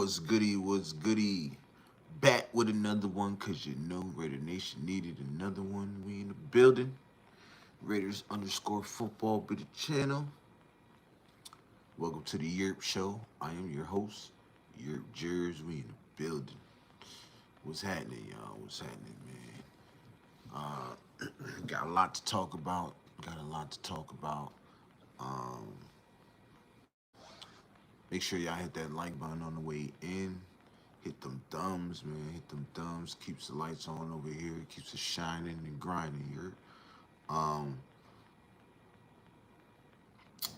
What's goody? What's goody? Back with another one because you know Raider Nation needed another one. We in the building. Raiders underscore football be the channel. Welcome to the Yurp show. I am your host, Yurp Jers. We in the building. What's happening, y'all? What's happening, man? Got a lot to talk about. Got a lot to talk about. Um, Make sure y'all hit that like button on the way in. Hit them thumbs, man. Hit them thumbs. Keeps the lights on over here. Keeps it shining and grinding here. Um,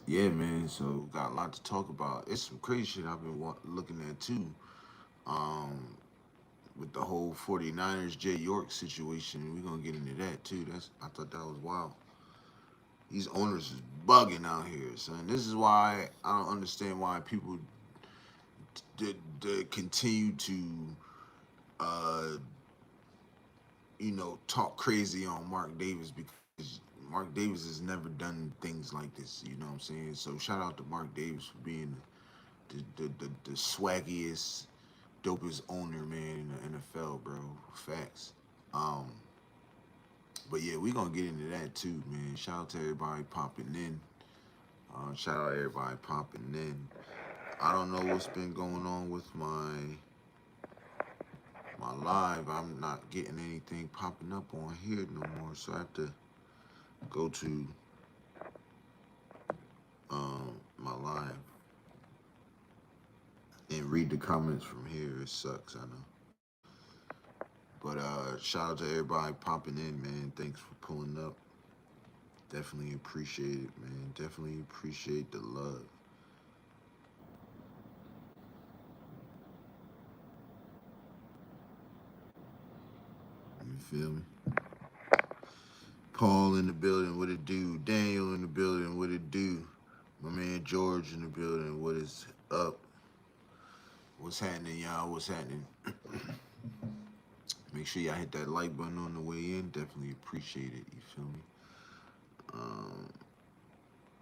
yeah, man. So got a lot to talk about. It's some crazy shit I've been looking at too. Um, with the whole 49ers Jay York situation, we're gonna get into that too. I thought that was wild. These owners is bugging out here, son. This is why I don't understand why people continue to uh, talk crazy on Mark Davis because Mark Davis has never done things like this. You know what I'm saying? So shout out to Mark Davis for being the swaggiest, dopest owner, man, in the NFL, bro. Facts. Um, but yeah, we gonna get into that too, man. Shout out to everybody popping in. Shout out to everybody popping in. I don't know what's been going on with my live. I'm not getting anything popping up on here no more, so I have to go to my live and read the comments from here. It sucks, I know. But shout out to everybody popping in, man. Thanks for pulling up. Definitely appreciate it, man. Definitely appreciate the love. You feel me? Paul in the building, what it do? Daniel in the building, what it do? My man George in the building, what is up? What's happening, y'all? What's happening? Make sure y'all hit that like button on the way in. Definitely appreciate it. You feel me? Um,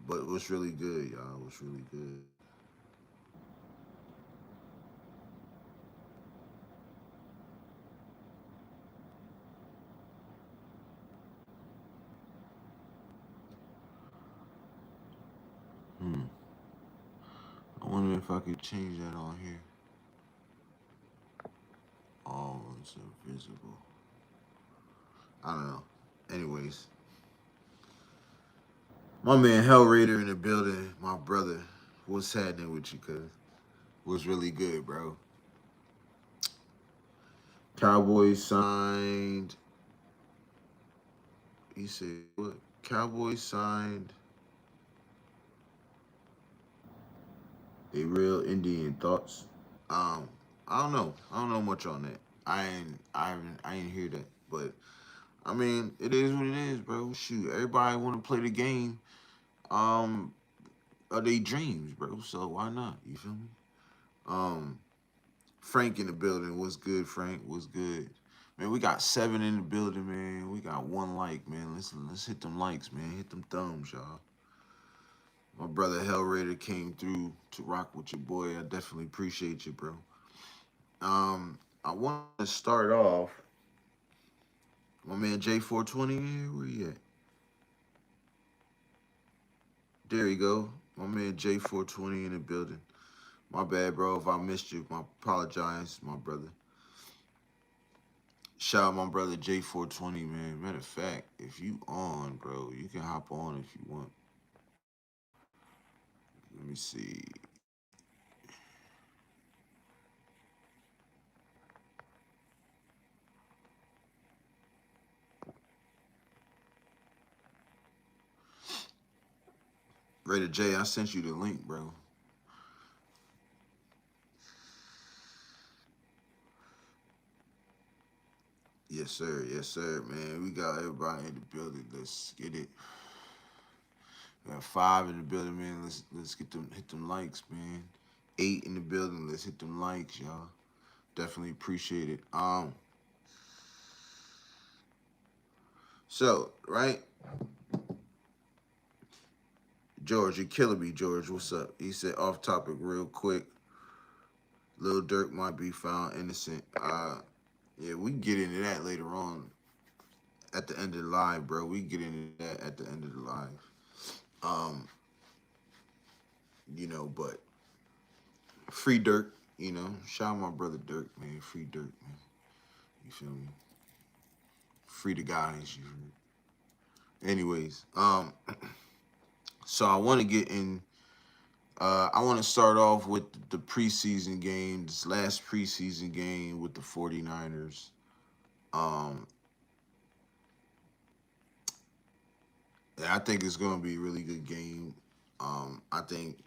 but what's really good, y'all? What's really good? Hmm. I wonder if I could change that on here. All is invisible. I don't know. Anyways, my man Hellraider in the building. My brother, what's happening with you, cuz? What's really good, bro? Cowboys signed. He said what? Cowboys signed a real Indian thoughts. Um, I don't know. I don't know much on that. I ain't hear that. But I mean, it is what it is, bro. Shoot, everybody want to play the game. Um, are they dreams, bro? So why not? You feel me? Um, Frank in the building. What's good, Frank? What's good? Man, we got 7 in the building, man. We got 1 like, man. Let's hit them likes, man. Hit them thumbs, y'all. My brother Hellraider came through to rock with your boy. I definitely appreciate you, bro. I want to start off. My man J420 here. Where you at? There you go. My man J420 in the building. My bad, bro. If I missed you, I apologize, my brother. Shout out my brother J420, man. Matter of fact, if you on, bro, you can hop on if you want. Let me see. Raider J, I sent you the link, bro. Yes, sir. Yes, sir, man. We got everybody in the building. Let's get it. We got 5 in the building, man. Let's get them hit them likes, man. 8 in the building. Let's hit them likes, y'all. Definitely appreciate it. So, right? George, you're killing me, George. What's up? He said off topic real quick. Lil Durk might be found innocent. Yeah, we can get into that later on at the end of the live, bro. We can get into that at the end of the live. Um, but free Dirk, shout out my brother Dirk, man. Free Dirk, man. You feel me? Free the guys. You heard? Anyways, so I want to get in. I want to start off with the preseason game, this last preseason game with the 49ers. Um, and I think it's going to be a really good game. I think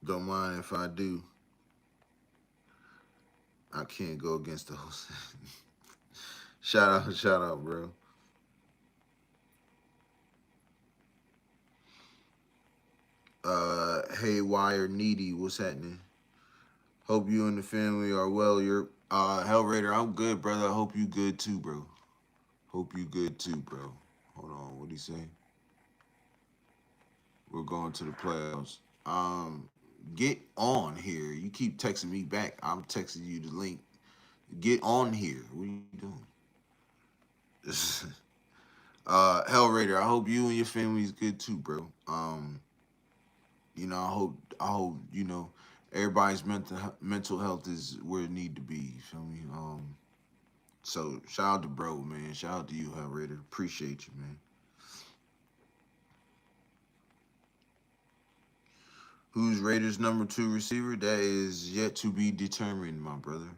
don't mind if I do. I can't go against the host. Shout out, bro. Haywire Needy, what's happening? Hope you and the family are well. You're Hell Raider, I'm good, brother. I hope you good too, bro. Hope you good too, bro. Hold on, what do you say? We're going to the playoffs. Get on here. You keep texting me back. I'm texting you the link. Get on here. What are you doing? Hell Raider, I hope you and your family is good too, bro. I hope everybody's mental health is where it need to be. You feel me? So shout out to bro, man. Shout out to you, Hell Raider. Appreciate you, man. Who's Raiders' number two receiver? That is yet to be determined, my brother.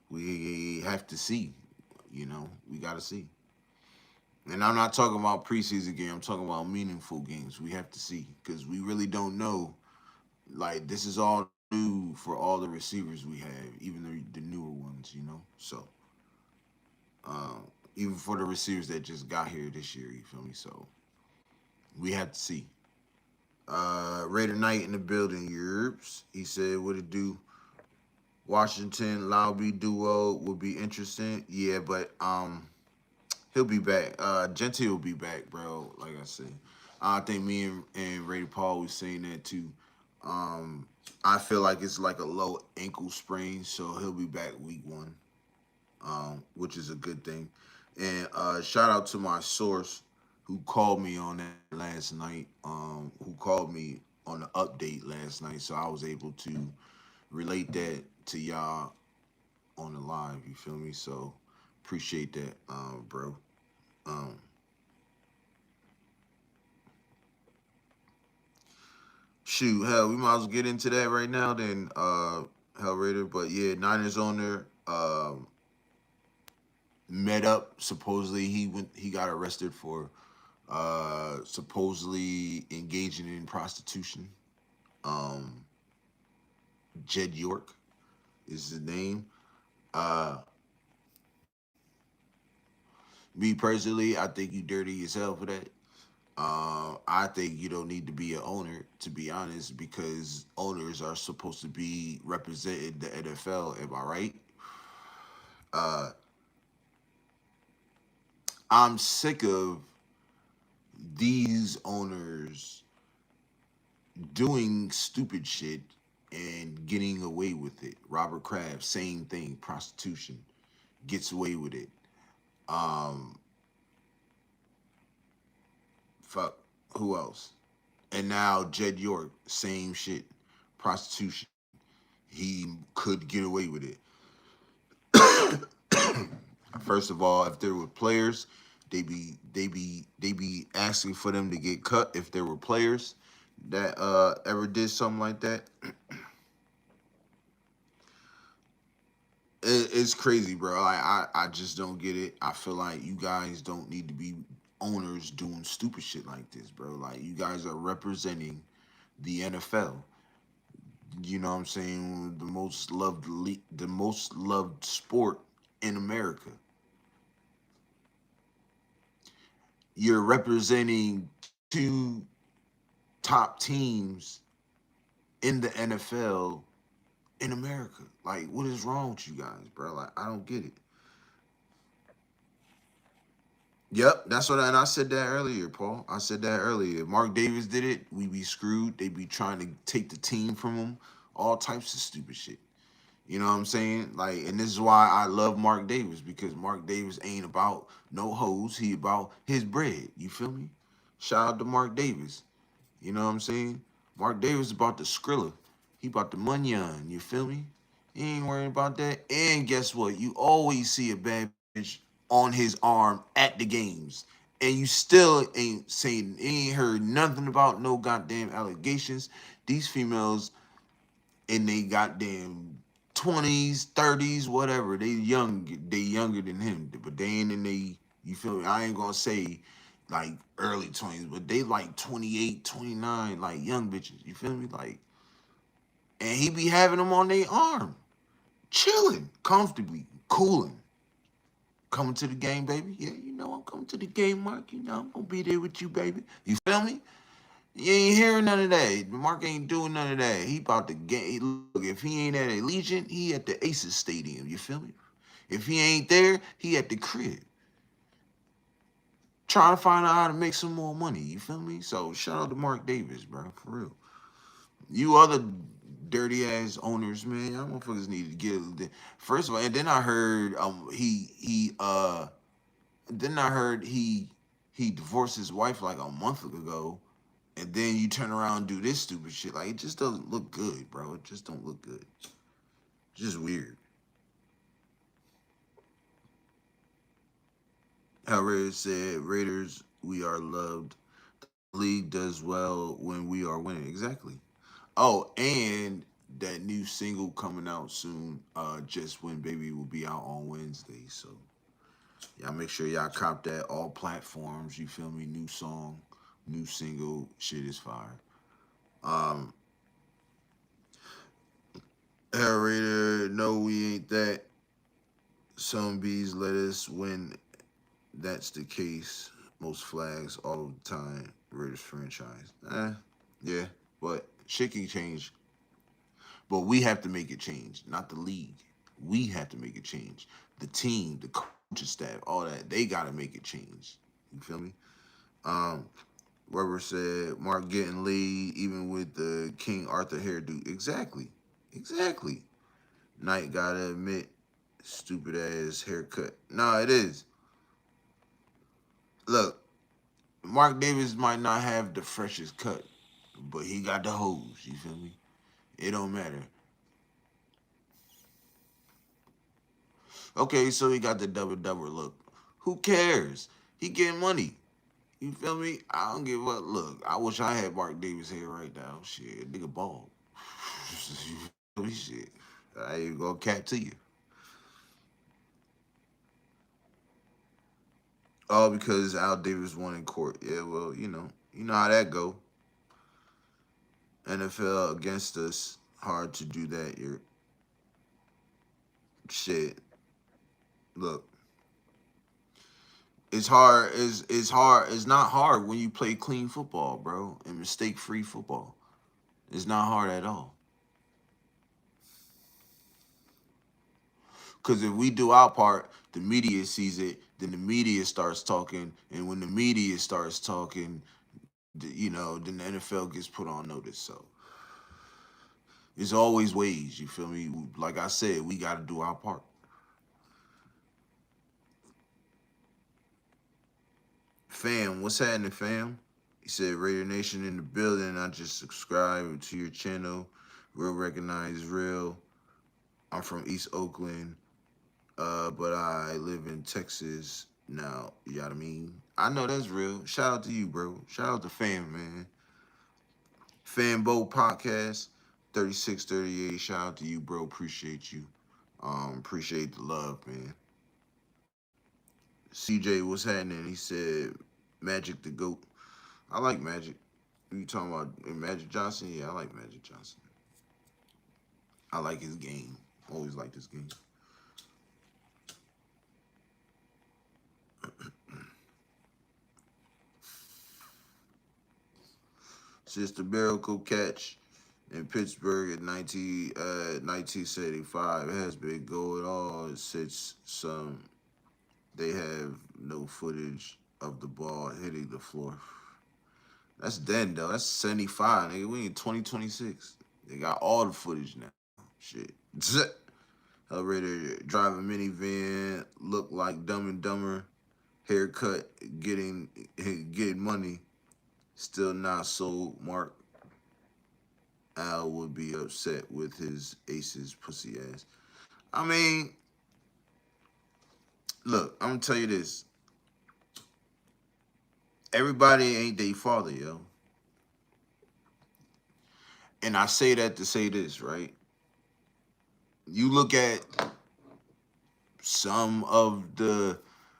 We have to see. We got to see. And I'm not talking about preseason game. I'm talking about meaningful games. We have to see because we really don't know. Like this is all new for all the receivers we have, even the newer ones. So even for the receivers that just got here this year, you feel me? So we have to see. Raider Knight in the building, Yurps. He said, "What it do? Washington Lowby duo would be interesting. Yeah, but he'll be back. Gentile will be back, bro. Like I said, I think me and Raider Paul was saying that too. Um, I feel like it's like a low ankle sprain, so he'll be back week one, which is a good thing. And shout out to my source who called me on that last night. Who called me on the update last night, so I was able to relate that to y'all on the live. You feel me? So appreciate that, bro. Um, Shoot, hell, we might as well get into that right now. Then, Hell Raider. But yeah, Niners owner met up. Supposedly, he got arrested for supposedly engaging in prostitution. Um, Jed York is his name. Uh, Me personally, I think you dirty as hell for that. I think you don't need to be an owner, to be honest, because owners are supposed to be representing the NFL. Am I right? Uh, I'm sick of these owners doing stupid shit and getting away with it. Robert Kraft, same thing, prostitution, gets away with it. Um, Fuck, who else? And now Jed York, same shit, prostitution. He could get away with it. First of all, if there were players, they be asking for them to get cut. If there were players that ever did something like that, it's crazy, bro. I just don't get it. I feel like you guys don't need to be owners doing stupid shit like this, bro. Like you guys are representing the NFL. You know what I'm saying? The most loved sport in America. You're representing two top teams in the NFL in America. Like, what is wrong with you guys, bro? Like, I don't get it. Yep, that's what and I said that earlier, Paul. I said that earlier. If Mark Davis did it, we be screwed. They be trying to take the team from him. All types of stupid shit. You know what I'm saying? Like, and this is why I love Mark Davis because Mark Davis ain't about no hoes. He about his bread. You feel me? Shout out to Mark Davis. You know what I'm saying? Mark Davis about the Skrilla. He about the Munyon. You feel me? He ain't worried about that. And guess what? You always see a bad bitch on his arm at the games. And you still ain't saying, ain't heard nothing about no goddamn allegations. These females in they goddamn 20s, 30s, whatever. They younger than him. But they ain't in they, you feel me? I ain't gonna say like early 20s, but they like 28, 29, like young bitches. You feel me? Like, and he be having them on their arm, chilling, comfortably, cooling. Coming to the game, baby. Yeah, you know I'm coming to the game, Mark. You know I'm gonna be there with you, baby. You feel me? You ain't hearing none of that. Mark ain't doing none of that. He about to get look. If he ain't at Allegiant, he at the Aces Stadium. You feel me? If he ain't there, he at the crib. Trying to find out how to make some more money. You feel me? So shout out to Mark Davis, bro. For real. You other dirty ass owners, man. Y'all motherfuckers need to get first of all, and then I heard then I heard he divorced his wife like a month ago. And then you turn around and do this stupid shit. Like it just doesn't look good, bro. It just don't look good. It's just weird. How Raiders said, Raiders, we are loved. League does well when we are winning. Exactly. Oh, and that new single coming out soon, Just When Baby will be out on Wednesday. So y'all make sure y'all cop that. All platforms, you feel me? New song, new single, shit is fire. Um, Hell Raider, no, we ain't that. Some bees let us win. That's the case. Most flags all the time. Raiders franchise. Yeah, but shit can change. But we have to make it change, not the league. We have to make it change. The team, the coaching staff, all that, they gotta make it change. You feel me? Um, Weber said Mark getting lead even with the King Arthur hairdo. Exactly. Exactly. Knight gotta admit, stupid ass haircut. No, it is. Look, Mark Davis might not have the freshest cut, but he got the hose. You feel me? It don't matter. Okay, so he got the double double look. Who cares? He getting money. You feel me? I don't give a look. I wish I had Mark Davis here right now. Shit, nigga ball. You feel me? Shit. I ain't gonna cap to you. All because Al Davis won in court. Yeah, well, you know how that go. NFL against us. Hard to do that. You're shit. Look, it's hard. It's hard. It's not hard when you play clean football, bro, and mistake free football. It's not hard at all. Because if we do our part, the media sees it. Then the media starts talking, and when the media starts talking, then the NFL gets put on notice. So it's always ways. You feel me? Like I said, we got to do our part. Fam, what's happening, fam? He said, Raider Nation in the building. I just subscribed to your channel. Real recognize real. I'm from East Oakland, but I live in Texas now. You know what I mean? I know that's real. Shout out to you, bro. Shout out to fam, man. Fanbo Podcast, 3638. Shout out to you, bro. Appreciate you. Appreciate the love, man. CJ, what's happening? He said, Magic the GOAT. I like Magic. You talking about Magic Johnson? Yeah, I like Magic Johnson. I like his game. Always liked his game. Since the miracle catch in Pittsburgh in 1975 has been going on since they have no footage of the ball hitting the floor. That's dead though. That's 75, nigga. We in 2026. They got all the footage now. Shit. Hellraider drive a minivan, look like Dumb and Dumber, haircut, getting money, still not sold. Mark Al would be upset with his aces pussy ass. I mean, look, I'm gonna tell you this. Everybody ain't their father, yo. And I say that to say this, right? You look at some of the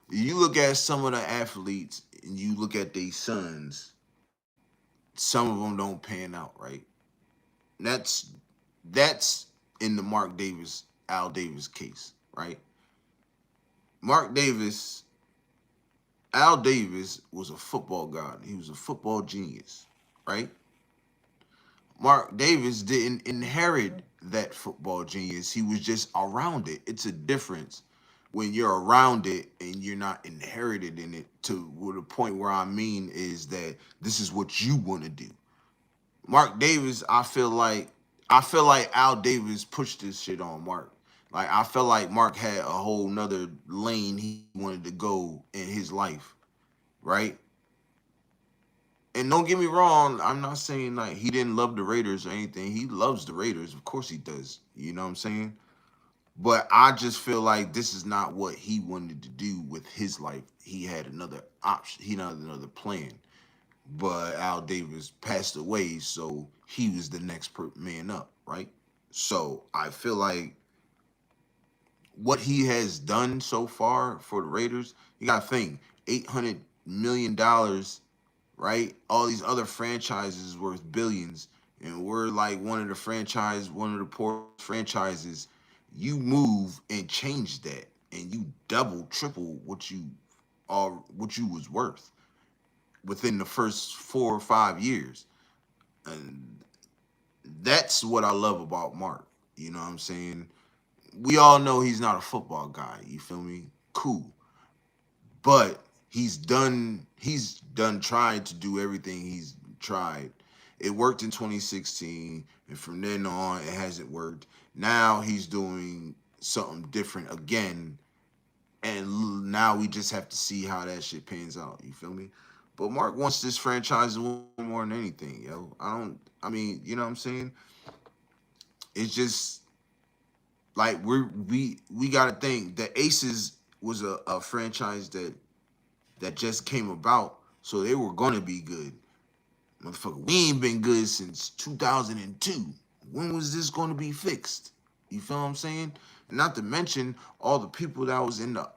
you look at some of the athletes and you look at their sons, some of them don't pan out, right? That's that's in the Al Davis case, right? Mark Davis, Al Davis was a football god. He was a football genius, right? Mark Davis didn't inherit that football genius. He was just around it. It's a difference when you're around it and you're not inherited in it to the point where I mean is that this is what you want to do. Mark Davis, I feel like Al Davis pushed this shit on Mark. Like I felt like Mark had a whole nother lane he wanted to go in his life, right? And don't get me wrong, I'm not saying like he didn't love the Raiders or anything. He loves the Raiders, of course he does. You know what I'm saying? But I just feel like this is not what he wanted to do with his life. He had another option. He had another plan. But Al Davis passed away, so he was the next man up, right? So I feel like what he has done so far for the Raiders, you got to think $800 million, right? All these other franchises worth billions, and we're like one of the poor franchises. You move and change that, and you double, triple what you was worth within the first 4 or 5 years. And that's what I love about Mark. You know what I'm saying? We all know he's not a football guy. You feel me? Cool. But he's done trying to do everything he's tried. It worked in 2016, and from then on it hasn't worked. Now he's doing something different again, and now we just have to see how that shit pans out. You feel me? But Mark wants this franchise to win more than anything, yo. I mean, you know what I'm saying? It's just like we gotta think the Aces was a franchise that just came about, so they were gonna be good. Motherfucker, we ain't been good since 2002. When was this gonna be fixed? You feel what I'm saying? And not to mention all the people that was in the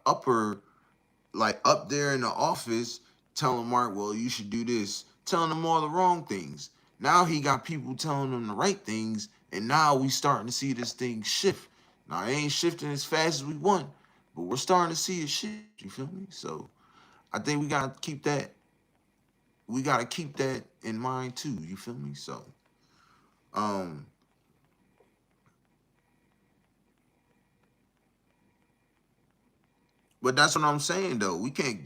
like up there in the office telling Mark, well, you should do this, telling him all the wrong things. Now he got people telling him the right things, and now we starting to see this thing shift. Now it ain't shifting as fast as we want, but we're starting to see it shift. You feel me? So I think we gotta keep that in mind too. You feel me? So um, but that's what I'm saying though. We can't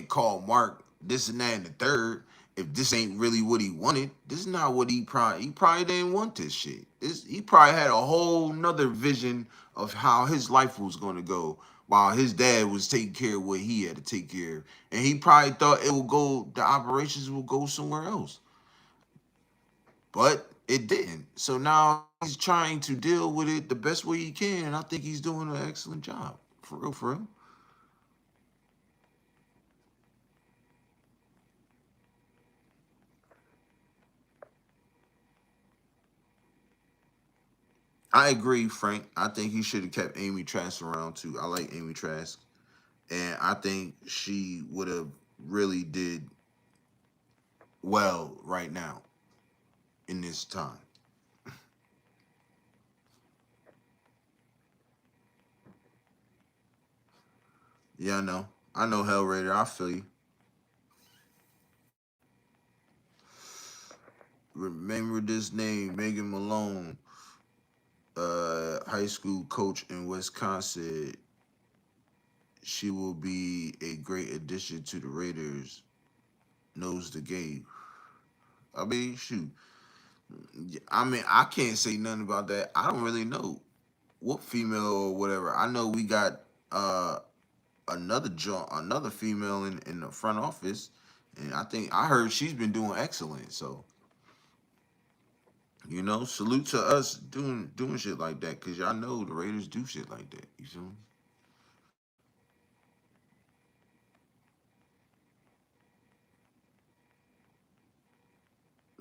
call Mark this and that and the third if this ain't really what he wanted. This is not what he probably didn't want this shit. He probably had a whole nother vision of how his life was gonna go while his dad was taking care of what he had to take care of. And he probably thought the operations will go somewhere else. But it didn't. So now he's trying to deal with it the best way he can. And I think he's doing an excellent job. For real, for real. I agree, Frank. I think he should have kept Amy Trask around too. I like Amy Trask. And I think she would have really did well right now in this time. Yeah, I know. I know Hellraider. I feel you. Remember this name, Megan Malone, high school coach in Wisconsin. She will be a great addition to the Raiders. Knows the game. I mean, shoot. I mean, I can't say nothing about that. I don't really know what female or whatever. I know we got another female in the front office, and I think I heard she's been doing excellent. So salute to us doing shit like that, cause y'all know the Raiders do shit like that. You feel me?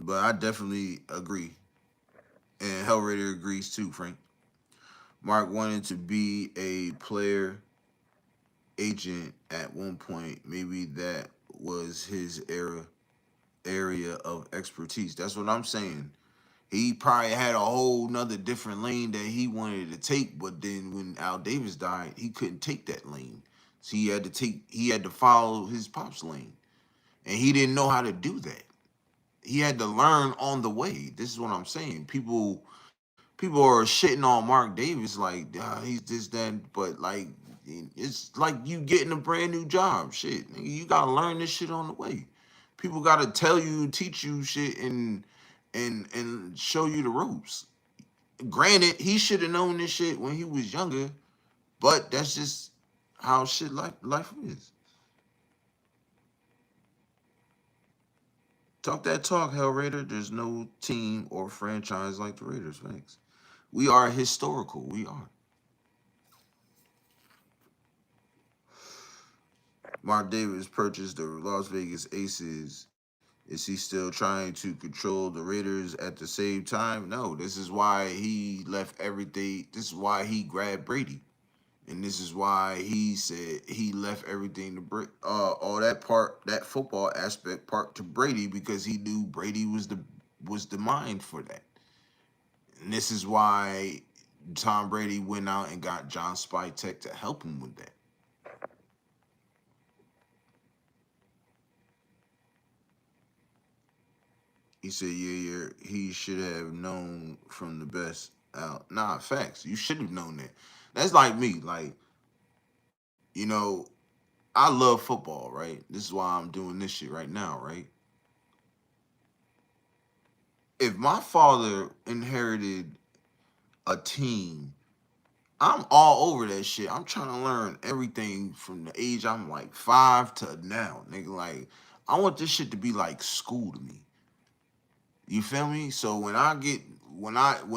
But I definitely agree, and Hellraider agrees too. Frank Mark wanted to be a player agent at one point. Maybe that was his area of expertise. That's what I'm saying. He probably had a whole nother different lane that he wanted to take, but then when Al Davis died, he couldn't take that lane. So he had to follow his pop's lane. And he didn't know how to do that. He had to learn on the way. This is what I'm saying. People are shitting on Mark Davis like he's this that, but like it's like you getting a brand new job. Shit, nigga, you gotta learn this shit on the way. People gotta tell you, teach you shit, and show you the ropes. Granted, he should have known this shit when he was younger, but that's just how shit life is. Talk that talk, Hell Raider. There's no team or franchise like the Raiders. Thanks. We are historical. We are. Mark Davis purchased the Las Vegas Aces. Is he still trying to control the Raiders at the same time? No. This is why he left everything. This is why he grabbed Brady. And this is why he said he left everything to all that football aspect part to Brady, because he knew Brady was the mind for that. And this is why Tom Brady went out and got John Spytek to help him with that. He said, yeah, he should have known from the best out. Nah, facts. You should have known that. That's like me. Like, you know, I love football, right? This is why I'm doing this shit right now, right? If my father inherited a team, I'm all over that shit. I'm trying to learn everything from the age I'm like 5 to now, nigga. Like, I want this shit to be like school to me. You feel me? So when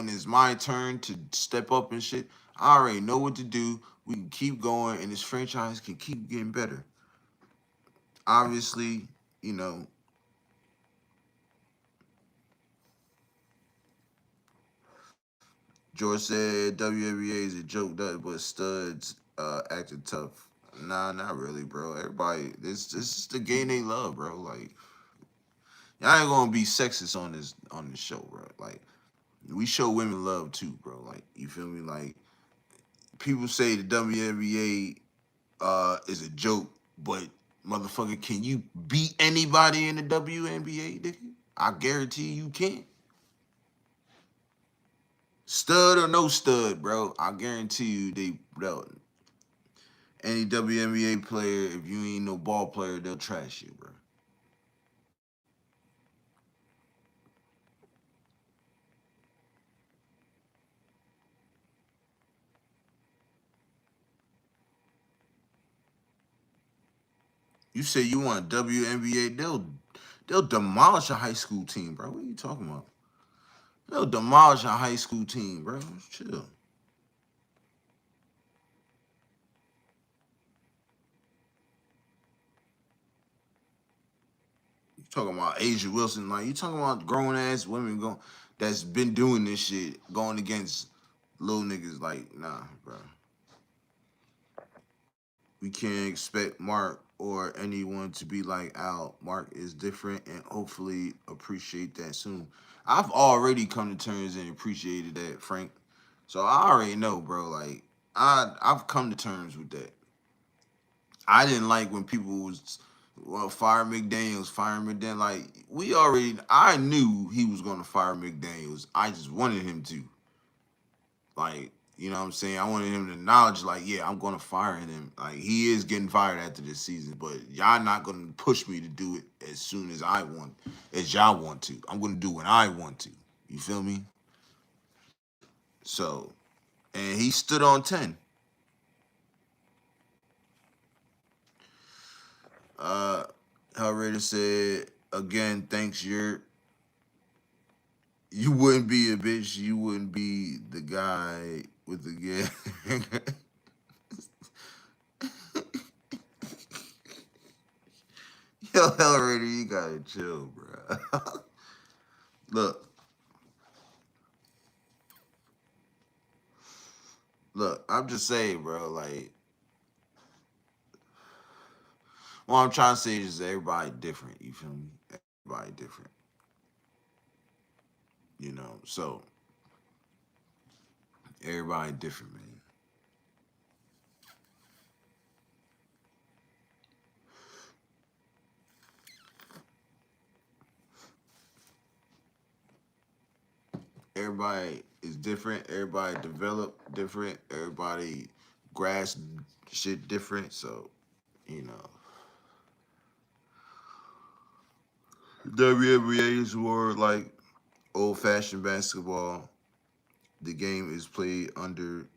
it's my turn to step up and shit, I already know what to do. We can keep going, and this franchise can keep getting better. Obviously, you know, George said WNBA is a joke, but studs acting tough. Nah, not really, bro. Everybody, this is the game they love, bro. Like, y'all ain't gonna be sexist on this show, bro. Like, we show women love too, bro. Like, you feel me? Like, people say the WNBA is a joke, but motherfucker, can you beat anybody in the WNBA, nigga? I guarantee you can't. Stud or no stud, bro. I guarantee you any WNBA player, if you ain't no ball player, they'll trash you, bro. You say you want a WNBA, they'll demolish a high school team, bro. What are you talking about? They'll demolish a high school team, bro. Chill. You talking about Asia Wilson? Like, you talking about grown ass women going that's been doing this shit, going against little niggas? Like, nah, bro. We can't expect Mark or anyone to be like Al. Mark is different, and hopefully appreciate that soon. I've already come to terms and appreciated that, Frank. So I already know, bro. Like, I've come to terms with that. I didn't like when people was fire McDaniels, fire McDaniels. Like, I knew he was gonna fire McDaniels. I just wanted him to. Like, You know what I'm saying? I wanted him to acknowledge, like, yeah, I'm going to fire him. Like, he is getting fired after this season, but y'all not going to push me to do it as soon as I want, as y'all want to. I'm going to do what I want to. You feel me? So, and he stood on 10. Uh, Hellraider said, again, thanks, you wouldn't be a bitch. You wouldn't be the guy with the gang. Yo, Hellraider, you gotta chill, bro. Look, look, I'm just saying, bro. Like, what I'm trying to say is everybody different. You feel me? Everybody different. You know, so everybody different, man. Everybody is different. Everybody develop different. Everybody grasp shit different. So, you know, WNBA is more like old fashioned basketball. The game is played under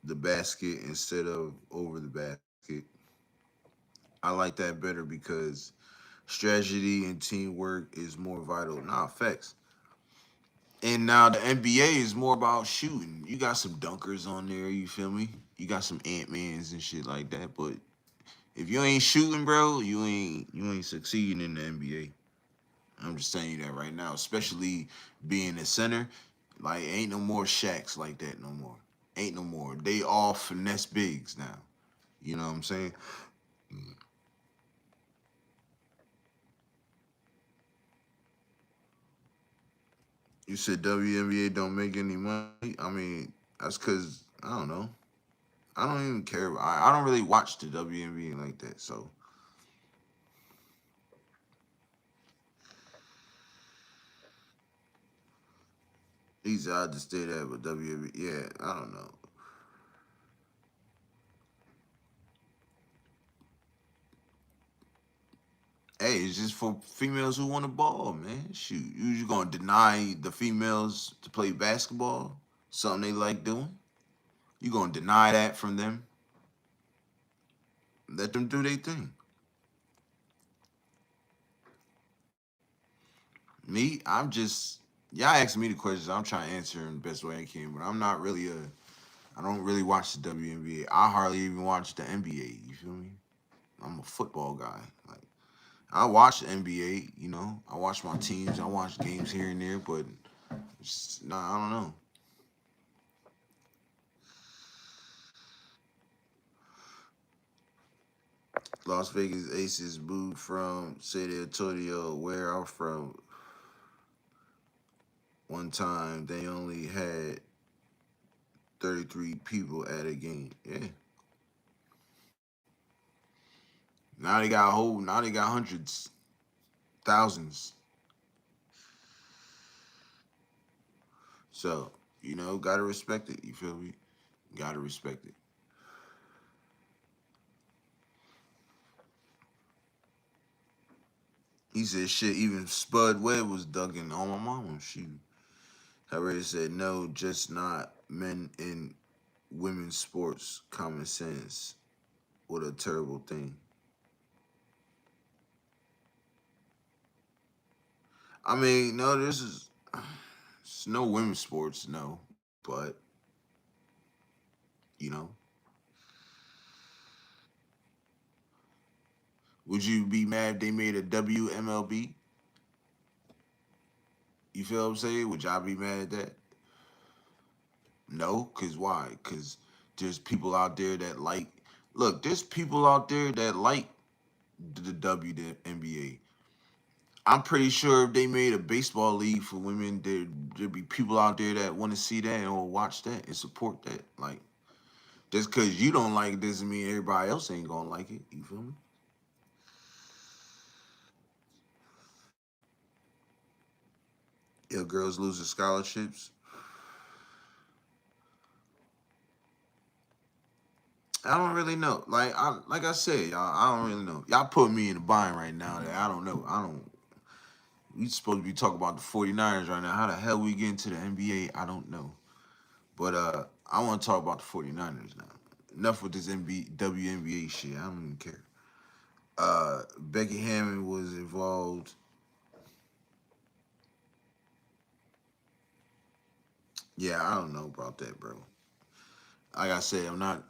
the basket instead of over the basket. I like that better because strategy and teamwork is more vital. Nah, facts. And now the NBA is more about shooting. You got some dunkers on there, you feel me? You got some Ant-Mans and shit like that. But if you ain't shooting, bro, you ain't succeeding in the NBA. I'm just telling you that right now. Especially being a center. Like ain't no more Shaqs like that no more. Ain't no more. They all finesse bigs now. You know what I'm saying? You said WNBA don't make any money. I mean, that's because I don't know. I don't even care. I don't really watch the WNBA like that. So easy. I just stay there with WNBA. Yeah, I don't know. Hey, it's just for females who want a ball, man. Shoot, you gonna deny the females to play basketball? Something they like doing? You gonna deny that from them? Let them do their thing. Me, I'm just y'all ask me the questions. I'm trying to answer in the best way I can, but I'm not really a. I don't really watch the WNBA. I hardly even watch the NBA. You feel me? I'm a football guy. Like I watch the NBA. You know, I watch my teams. I watch games here and there, but nah, I don't know. Las Vegas Aces moved from San Antonio, where I'm from. One time they only had 33 people at a game. Yeah. Now they got a whole. Now they got hundreds, thousands. So gotta respect it. You feel me? Gotta respect it. He said, "Shit, even Spud Webb was dunking on my mama." Shoot. However, said, "No, just not men in women's sports. Common sense. What a terrible thing." I mean, no, this is it's no women's sports, no. But you know, would you be mad if they made a WMLB? You feel what I'm saying? Would y'all be mad at that? No, cause why? Cause there's people out there that like. Look, there's people out there that like the WNBA. I'm pretty sure if they made a baseball league for women, there'd be people out there that want to see that and will watch that and support that. Like, just because you don't like it doesn't mean everybody else ain't gonna like it. You feel me? If girls losing scholarships, I don't really know. Like I said, y'all, I don't really know. Y'all put me in a bind right now that I don't know. I don't. We supposed to be talking about the 49ers right now. How the hell we get into the NBA? I don't know. But I want to talk about the 49ers now. Enough with this WNBA shit. I don't even care. Becky Hammond was involved. Yeah, I don't know about that, bro. Like I said, I'm not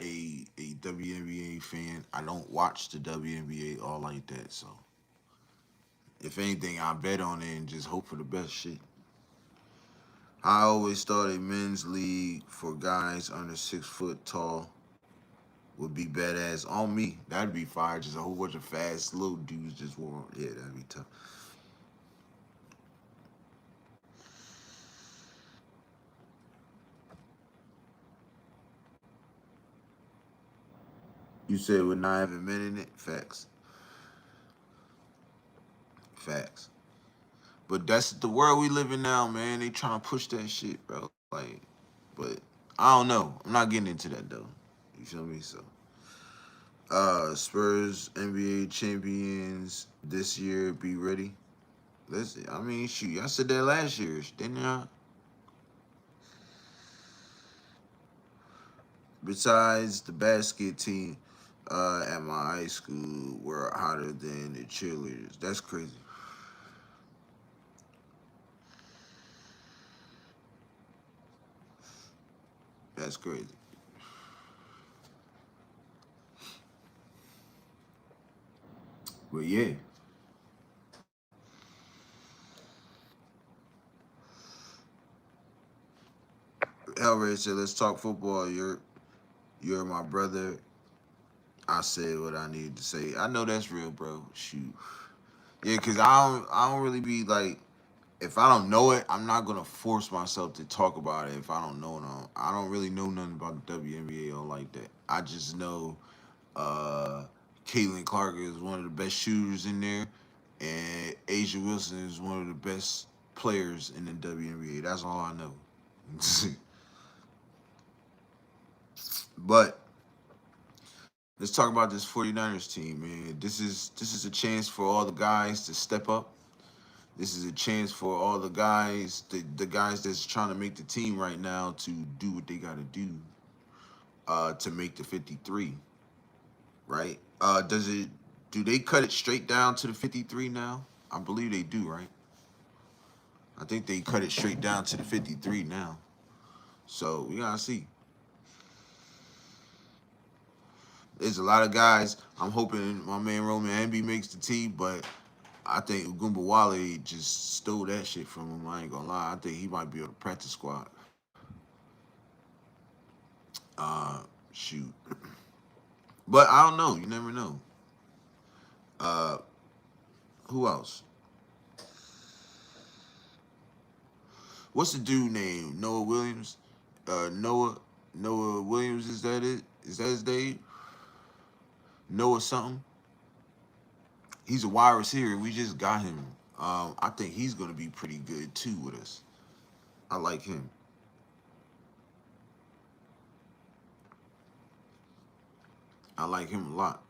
a WNBA fan. I don't watch the WNBA all like that. So if anything, I bet on it and just hope for the best shit. I always thought a men's league for guys under 6 foot tall would be badass on me. That'd be fire. Just a whole bunch of fast little dudes just war. Yeah, that'd be tough. You said with not having men in it, facts, facts. But that's the world we live in now, man. They trying to push that shit, bro. Like, but I don't know. I'm not getting into that though. You feel me? So, Spurs NBA champions this year. Be ready. Listen, I mean, shoot, I said that last year, didn't I? Besides the basket team at my high school were hotter than the cheerleaders. That's crazy. That's crazy. But yeah, Hellraiser said, "Let's talk football. You're my brother. I said what I needed to say. I know that's real, bro. Shoot, yeah, cause I don't really be like if I don't know it, I'm not gonna force myself to talk about it if I don't know it. I don't really know nothing about the WNBA or like that. I just know uh, Caitlin Clark is one of the best shooters in there, and Asia Wilson is one of the best players in the WNBA. That's all I know. But let's talk about this 49ers team, man. This is a chance for all the guys to step up. This is a chance for all the guys, the guys that's trying to make the team right now to do what they got to do to make the 53, right? Does it? Do they cut it straight down to the 53 now? I believe they do, right? I think they cut it straight down to the 53 now. So we gotta see. There's a lot of guys. I'm hoping my man Roman Embiid makes the team, but I think Ugumba Wale just stole that shit from him. I ain't gonna lie. I think he might be on the practice squad. Shoot. But I don't know. You never know. Uh, who else? What's the dude name? Noah Williams? Noah Williams, is that it? Is that his name? Noah something? He's a wide receiver. We just got him. I think he's gonna be pretty good too with us. I like him. I like him a lot.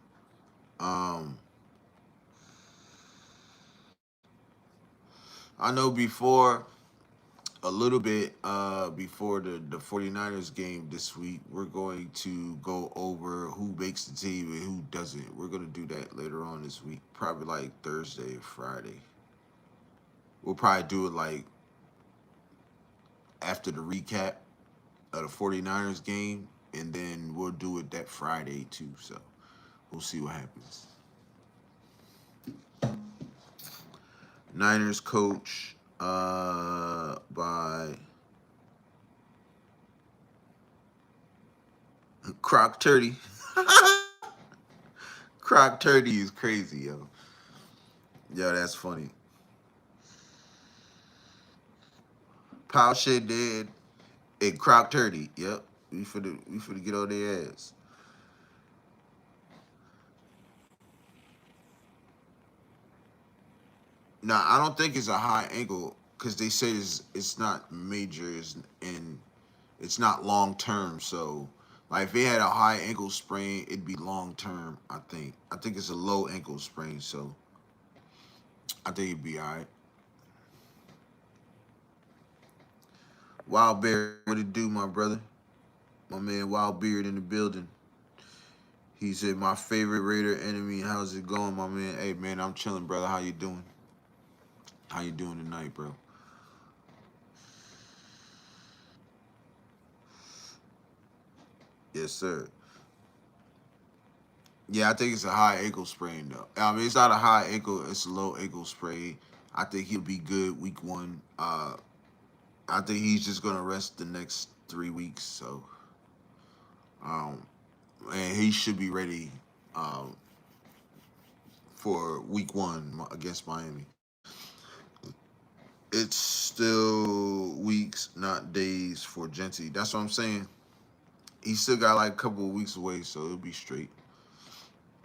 Um, I know before a little bit before the 49ers game this week, we're going to go over who makes the team and who doesn't. We're going to do that later on this week, probably like Thursday or Friday. We'll probably do it like after the recap of the 49ers game, and then we'll do it that Friday too. So we'll see what happens. Niners coach by Croc Turdy. Croc Turdy is crazy, yo. Yo, that's funny. Pow shit dead and Croc Turdy. Yep. We finna get on their ass. Now I don't think it's a high ankle because they say it's not major and it's not long term. So Like if he had a high ankle sprain, it'd be long term. I think. I think it's a low ankle sprain, so I think he'd be all right. Wild Bear, what it do, my brother? My man Wild Beard in the building. He said my favorite Raider enemy. How's it going, my man? Hey man, I'm chilling, brother. How you doing? How you doing tonight, bro? Yes, sir. Yeah, I think it's a high ankle sprain though. I mean, it's not a high ankle; it's a low ankle sprain. I think he'll be good week one. I think he's just gonna rest the next 3 weeks. So, um, and he should be ready um, for week one against Miami. It's still weeks, not days for Genty. That's what I'm saying. He still got like a couple of weeks away, so it'll be straight.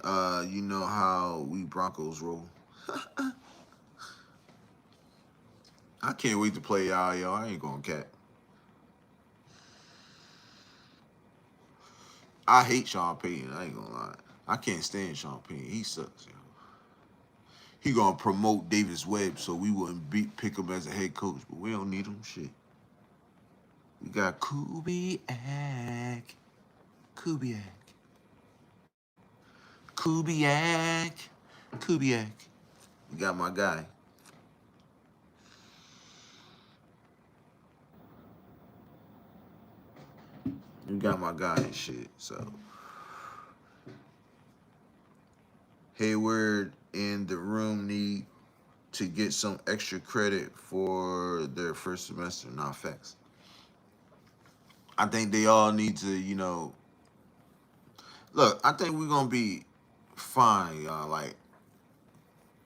You know how we Broncos roll. I can't wait to play y'all, yo. I ain't gonna cap. I hate Sean Payton. I ain't gonna lie. I can't stand Sean Payton. He sucks, yo. He gonna promote Davis Webb so we wouldn't pick him as a head coach, but we don't need him. Shit. We got Kubiak. Kubiak. Kubiak. Kubiak. We got my guy. We got my guy and shit. So Hayward and the room need to get some extra credit for their first semester. Not facts. I think they all need to, look. I think we're gonna be fine, y'all. Like,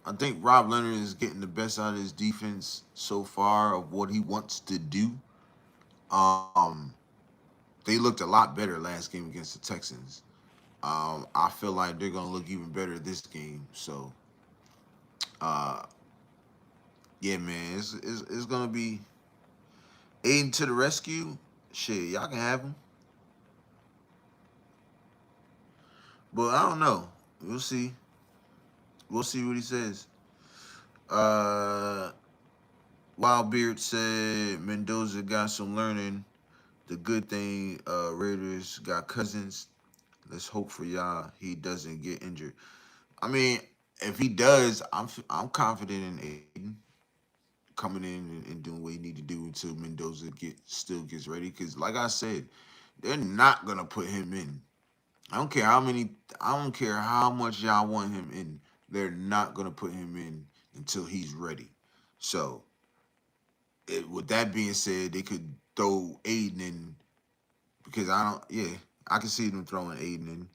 I think Rob Leonard is getting the best out of his defense so far of what he wants to do. Um, they looked a lot better last game against the Texans. I feel like they're gonna look even better this game. So, uh, yeah, man, it's gonna be Aiden to the rescue. Shit, y'all can have him, but I don't know. We'll see. We'll see what he says. Uh, Wildbeard said Mendoza got some learning. The good thing, Raiders got Cousins. Let's hope for y'all he doesn't get injured. I mean, if he does, I'm confident in Aiden coming in and doing what he need to do until Mendoza still gets ready. Because like I said, they're not gonna put him in. I don't care how many. I don't care how much y'all want him in. They're not gonna put him in until he's ready. So, with that being said, they could throw Aiden in because I don't. Yeah, I can see them throwing Aiden in,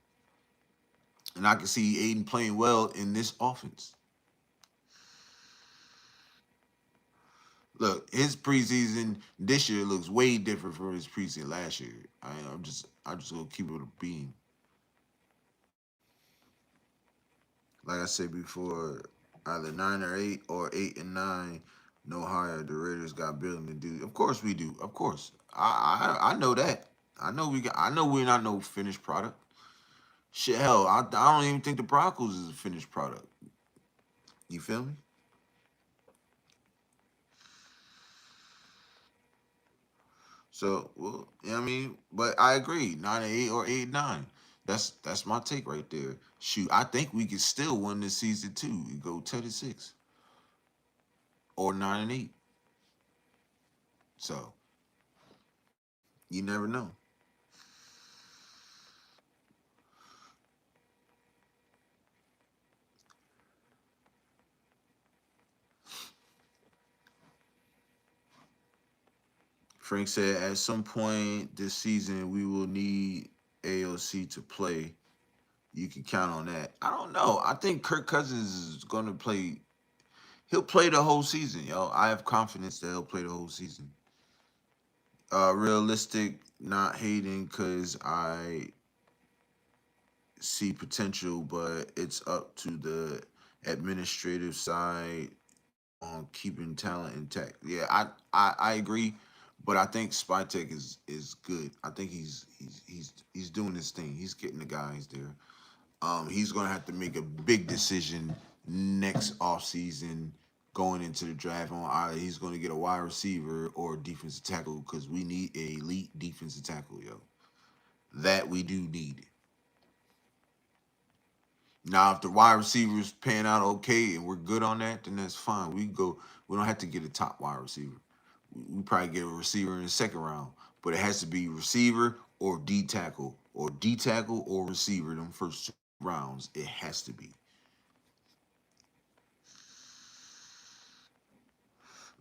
and I can see Aiden playing well in this offense. Look, his preseason this year looks way different from his preseason last year. I'm just gonna keep it a beam. Like I said before, either 9 or 8 or 8 and 9, no higher. The Raiders got building to do. Of course we do. Of course, I know that. I know we got. I know we're not no finished product. Shit, hell, I don't even think the Broncos is a finished product. You feel me? So, well, you know what I mean? But I agree, 9 and 8 or 8 and 9. That's my take right there. Shoot, I think we could still win this season too. We go 10-6 or 9 and 8. So you never know. Frank said at some point this season we will need AOC to play. You can count on that. I don't know. I think Kirk Cousins is going to play. He'll play the whole season, yo. I have confidence that he'll play the whole season. Realistic, not hating, cause I see potential, but it's up to the administrative side on keeping talent intact. Yeah, I agree, But I think Spytek is good. I think he's doing his thing. He's getting the guys there. He's gonna have to make a big decision next offseason going into the draft on either he's gonna get a wide receiver or a defensive tackle because we need a elite defensive tackle, yo. That we do need. Now, if the wide receivers pan out okay and we're good on that, then that's fine. We go. We don't have to get a top wide receiver. We probably get a receiver in the second round, but it has to be receiver or D tackle or receiver. Them first two rounds, it has to be.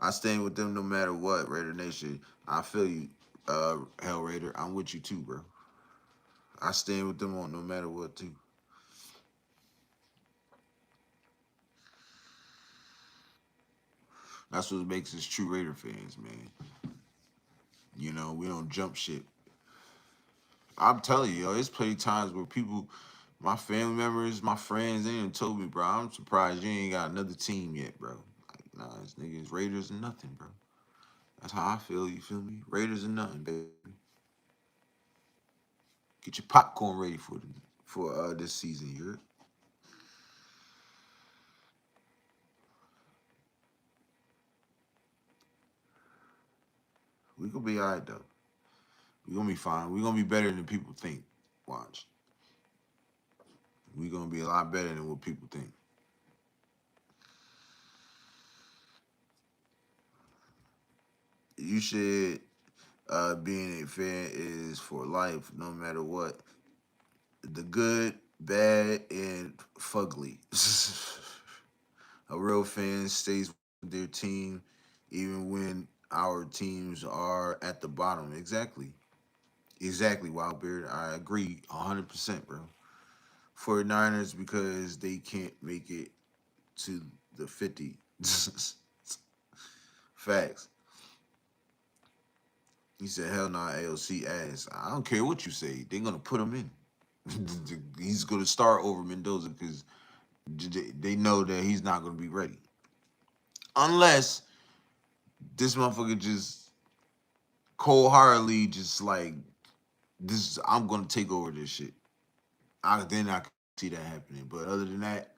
I stand with them no matter what, Raider Nation. I feel you, Hell Raider. I'm with you too, bro. I stand with them on no matter what too. That's what makes us true Raider fans, man. We don't jump shit. I'm telling you, yo, there's plenty times where people, my family members, my friends, they done told me, bro, I'm surprised you ain't got another team yet, bro. Like, nah, this niggas Raiders and nothing, bro. That's how I feel, you feel me? Raiders and nothing, baby. Get your popcorn ready for this season, you heard? We gonna be alright though. We gonna be fine. We gonna be better than people think. Watch. We gonna be a lot better than what people think. You should being a fan is for life, no matter what. The good, bad, and fugly. A real fan stays with their team even when our teams are at the bottom. Exactly. Exactly, Wildbeard. I agree 100%, bro. For Niners because they can't make it to the 50. Facts. He said, hell no, AOC ass. I don't care what you say. They're going to put him in. He's going to start over Mendoza because they know that he's not going to be ready. Unless this motherfucker just cold heartedly just like, I'm going to take over this shit. Then I can see that happening. But other than that,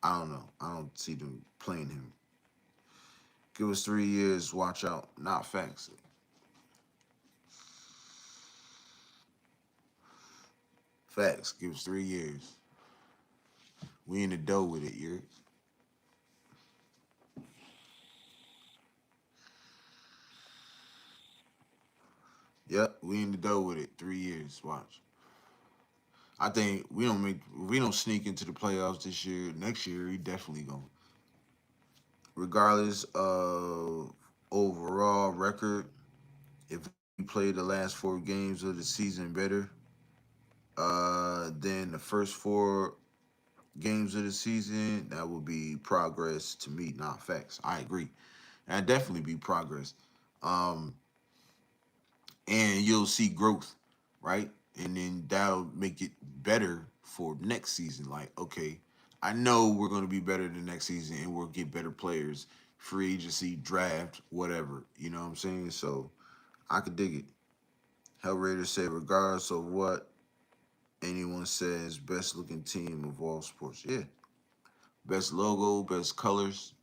I don't know. I don't see them playing him. Give us 3 years, watch out. Not facts. Facts. Give us 3 years. We in the dough with it, you're. Yep, we in the dough with it. 3 years. Watch. I think we don't sneak into the playoffs this year. Next year, we definitely going. Regardless of overall record, if we play the last 4 games of the season better than the first 4 games of the season, that would be progress to me, not facts. I agree. That definitely be progress. Um, and you'll see growth, right? And then that'll make it better for next season. Like, okay, I know we're going to be better the next season and we'll get better players, free agency, draft, whatever. You know what I'm saying? So I could dig it. Hell Raiders said, regardless of what anyone says, best looking team of all sports. Yeah. Best logo, best colors.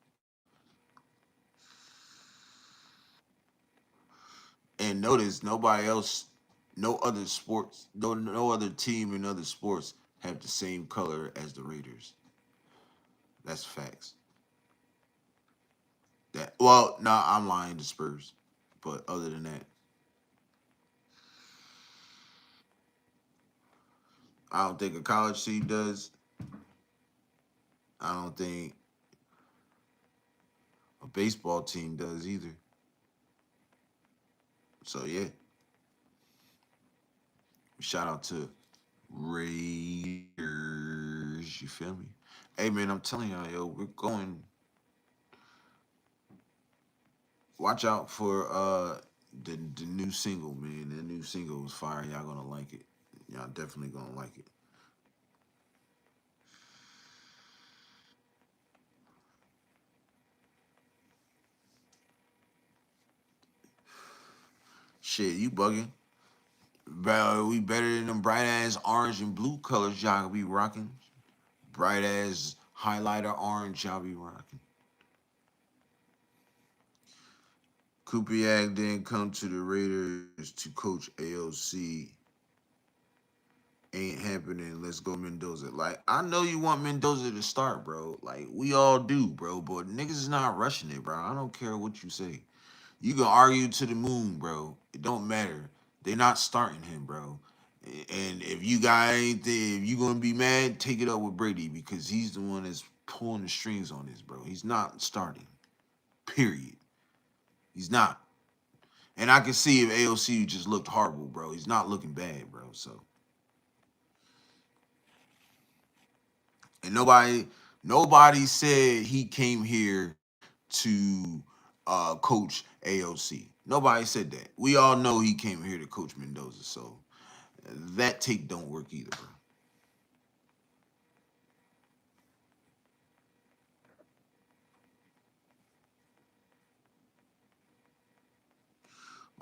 And notice nobody else, no other sports, no other team in other sports have the same color as the Raiders. That's facts. That well, nah, I'm lying. The Spurs, but other than that, I don't think a college team does. I don't think a baseball team does either. So yeah, shout out to Raiders. You feel me? Hey man, I'm telling y'all, yo, we're going. Watch out for the new single, man. The new single is fire. Y'all gonna like it. Y'all definitely gonna like it. Shit, you bugging. Bro, we better than them bright ass orange and blue colors y'all be rocking. Bright ass highlighter orange y'all be rocking. Kupiak didn't come to the Raiders to coach AOC. Ain't happening. Let's go Mendoza. Like, I know you want Mendoza to start, bro. Like, we all do, bro. But niggas is not rushing it, bro. I don't care what you say. You can argue to the moon, bro. It don't matter. They not starting him, bro. And if you guys ain't there, if you gonna be mad, take it up with Brady because he's the one that's pulling the strings on this, bro. He's not starting. Period. He's not. And I can see if AOC just looked horrible, bro. He's not looking bad, bro. So and nobody said he came here to coach AOC. Nobody said that. We all know he came here to coach Mendoza. So that take don't work either, bro.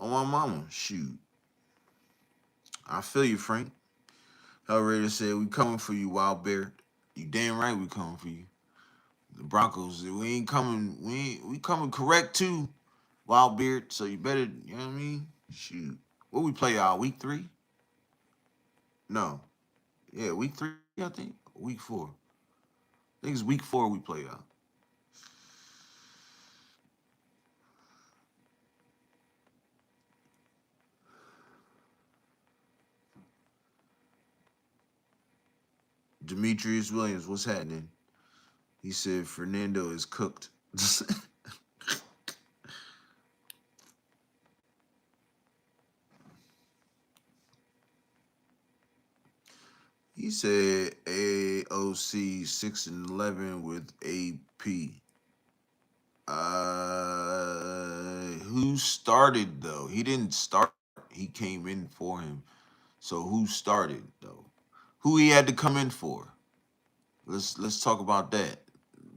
On my mama, shoot. I feel you, Frank. Hellraider said, we coming for you, Wild Bear. You damn right we coming for you. The Broncos, we ain't coming, we coming correct too, Wild Beard. So you better, you know what I mean? Shoot. What we play y'all, week 3? No. Yeah, week 3, I think. Week 4. I think it's week 4 we play y'all. Demetrius Williams, what's happening? He said Fernando is cooked. He said AOC 6-11 with AP. Who started though? He didn't start. He came in for him. So who started though? Who he had to come in for? Let's talk about that.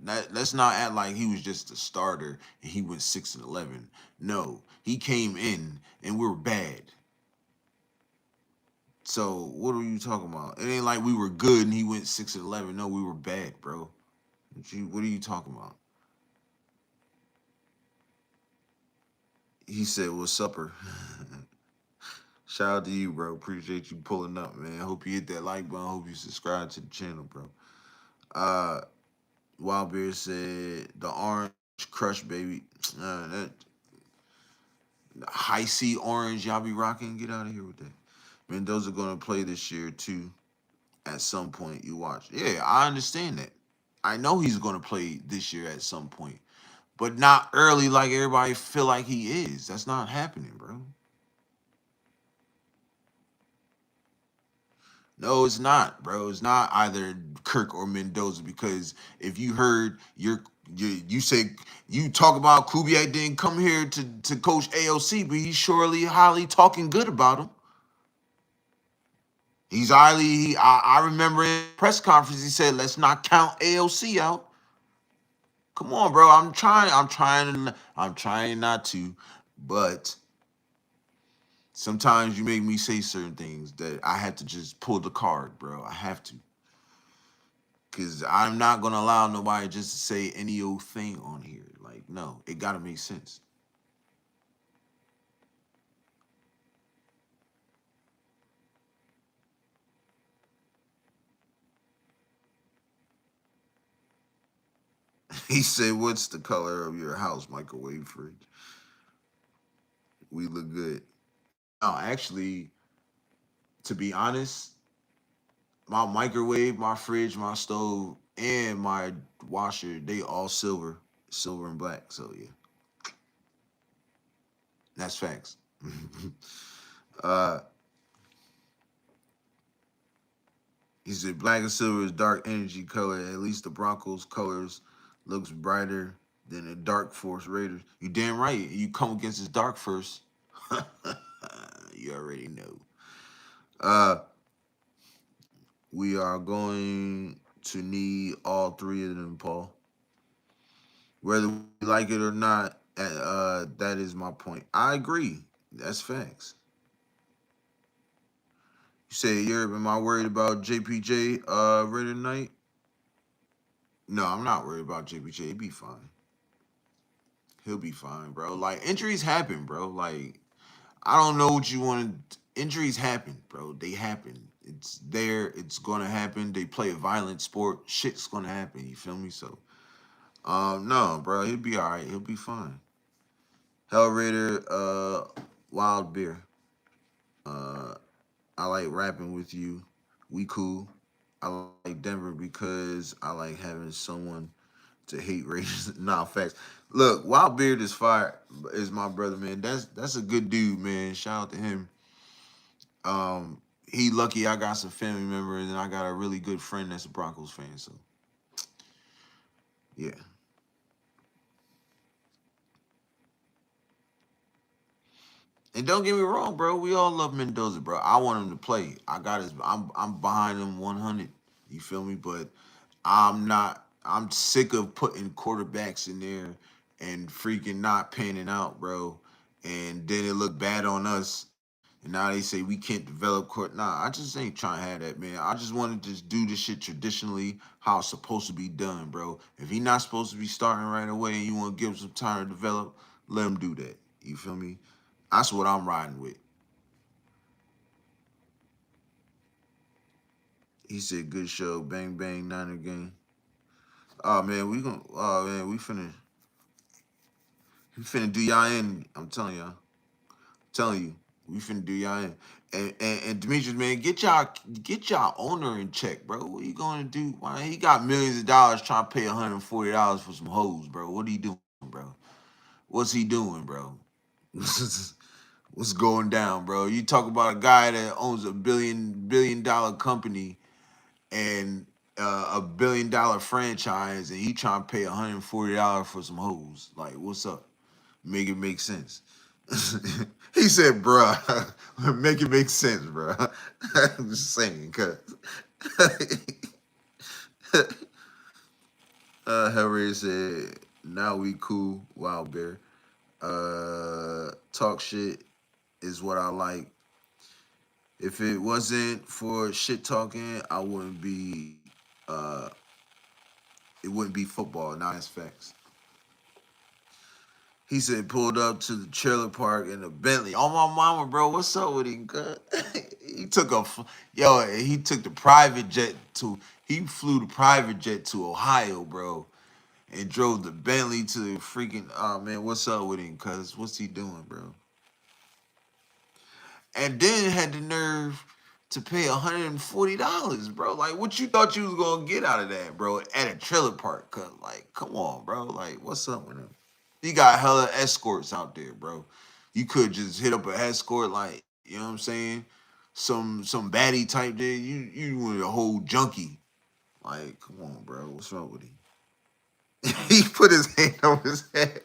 Let's not act like he was just a starter and he went 6-11. No, he came in and we were bad. So what are you talking about? It ain't like we were good and he went 6-11. No, we were bad, bro. What are you talking about? He said, "What's supper?" Shout out to you, bro. Appreciate you pulling up, man. Hope you hit that like button. Hope you subscribe to the channel, bro. Uh, Wildbeard said the orange crush, baby. That high C orange y'all be rocking. Get out of here with that. Mendoza gonna play this year too. At some point, you watch. Yeah, I understand that. I know he's gonna play this year at some point, but not early like everybody feel like he is. That's not happening, bro. No, it's not, bro. It's not either Kirk or Mendoza because if you heard you say you talk about Kubiak didn't come here to coach AOC, but he's surely highly talking good about him. He's highly. I remember in press conference he said, "Let's not count AOC out." Come on, bro. I'm trying. I'm trying. I'm trying not to, but sometimes you make me say certain things that I have to just pull the card, bro. I have to. Cause I'm not gonna allow nobody just to say any old thing on here. Like, no, it gotta make sense. He said, "What's the color of your house microwave fridge?" We look good. No, actually, to be honest, my microwave, my fridge, my stove, and my washer, they all silver and black. So yeah, that's facts. uh, he said, "Black and silver is dark energy color. At least the Broncos colors looks brighter than the Dark Force Raiders." You damn right. You come against this dark first. You already know. Uh, we are going to need all 3 of them, Paul. Whether we like it or not, that is my point. I agree. That's facts. You say, Yurp, am I worried about JPJ Raider tonight? No, I'm not worried about JPJ. He'll be fine. He'll be fine, bro. Like injuries happen, bro. Like I don't know what you want to. Injuries happen, bro. They happen. It's there. It's gonna happen. They play a violent sport. Shit's gonna happen. You feel me? So, no, bro. He'll be all right. He'll be fine. Hell Raider, Wild Beer. Uh, I like rapping with you. We cool. I like Denver because I like having someone to hate Raiders. Nah, facts. Look, Wild Beard is fire. Is my brother, man. That's a good dude, man. Shout out to him. He lucky I got some family members and I got a really good friend that's a Broncos fan. So yeah. And don't get me wrong, bro. We all love Mendoza, bro. I want him to play. I got his. I'm behind him 100. You feel me? But I'm not. I'm sick of putting quarterbacks in there and freaking not panning out, bro. And then it look bad on us. And now they say we can't develop court. Nah, I just ain't trying to have that, man. I just want to just do this shit traditionally, how it's supposed to be done, bro. If he not supposed to be starting right away and you want to give him some time to develop, let him do that. You feel me? That's what I'm riding with. He said, "Good show, bang bang, Niner game." Oh man, we finna do y'all in. I'm telling y'all, telling you, we finna do y'all in. And Demetrius, man, get y'all owner in check, bro. What you gonna do? Why he got millions of dollars trying to pay $140 for some hoes, bro? What are you doing, bro? What's he doing, bro? What's going down, bro? You talk about a guy that owns a billion dollar company and $1 billion franchise, and he trying to pay $140 for some hoes. Like, what's up? Make it make sense. He said, "Bruh, make it make sense, bruh." I'm just saying, cause Harry said, "Now we cool, Wild Bear. Talk shit is what I like. If it wasn't for shit talking, I wouldn't be. Uh, it wouldn't be football. Now that's facts." He said pulled up to the trailer park in a Bentley. Oh my mama, bro, what's up with him? Cuz? he took a yo. He took the private jet to. He flew the private jet to Ohio, bro, and drove the Bentley to the freaking. Oh man, what's up with him? Cuz what's he doing, bro? And then had the nerve to pay $140, bro. Like, what you thought you was gonna get out of that, bro? At a trailer park, cuz like, come on, bro. Like, what's up with him? You got hella escorts out there, bro. You could just hit up an escort, like, you know what I'm saying? Some baddie type there. You want a whole junkie. Like, come on, bro. What's wrong with him? He put his hand on his head.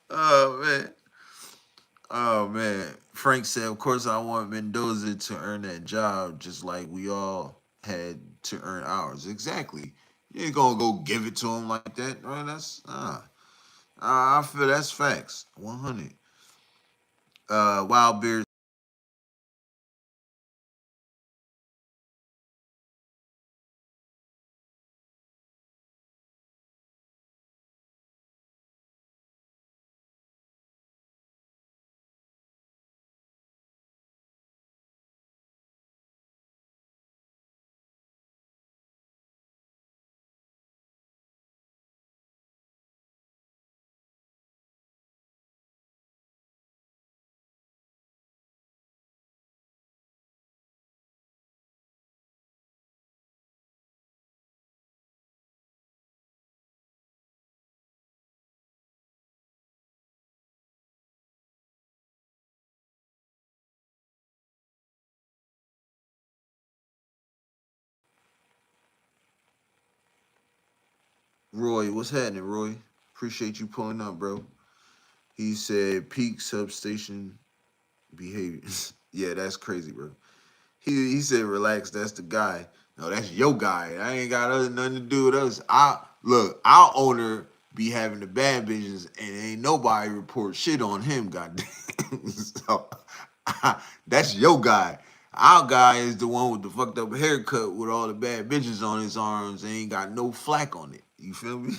Oh man. Oh man. Frank said, of course I want Mendoza to earn that job just like we all had to earn ours. Exactly. You ain't gonna go give it to him like that, right? That's I feel that's facts. 100. Wild Bears. Roy, what's happening, Roy? Appreciate you pulling up, bro. He said peak substation behavior. Yeah, that's crazy, bro. He said relax, that's the guy. No, that's your guy. I ain't got nothing to do with us. I look, our owner be having the bad bitches, and ain't nobody report shit on him. Goddamn, so that's your guy. Our guy is the one with the fucked up haircut with all the bad bitches on his arms and ain't got no flack on it. You feel me?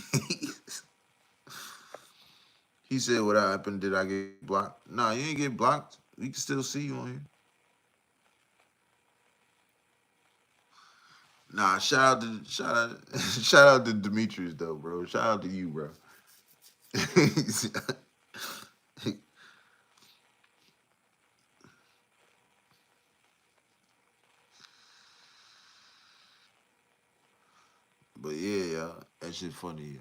He said, "What happened? Did I get blocked?" Nah, you ain't get blocked. We can still see you on here. Nah, shout out to Demetrius though, bro. Shout out to you, bro. But yeah, y'all, that shit funny, y'all.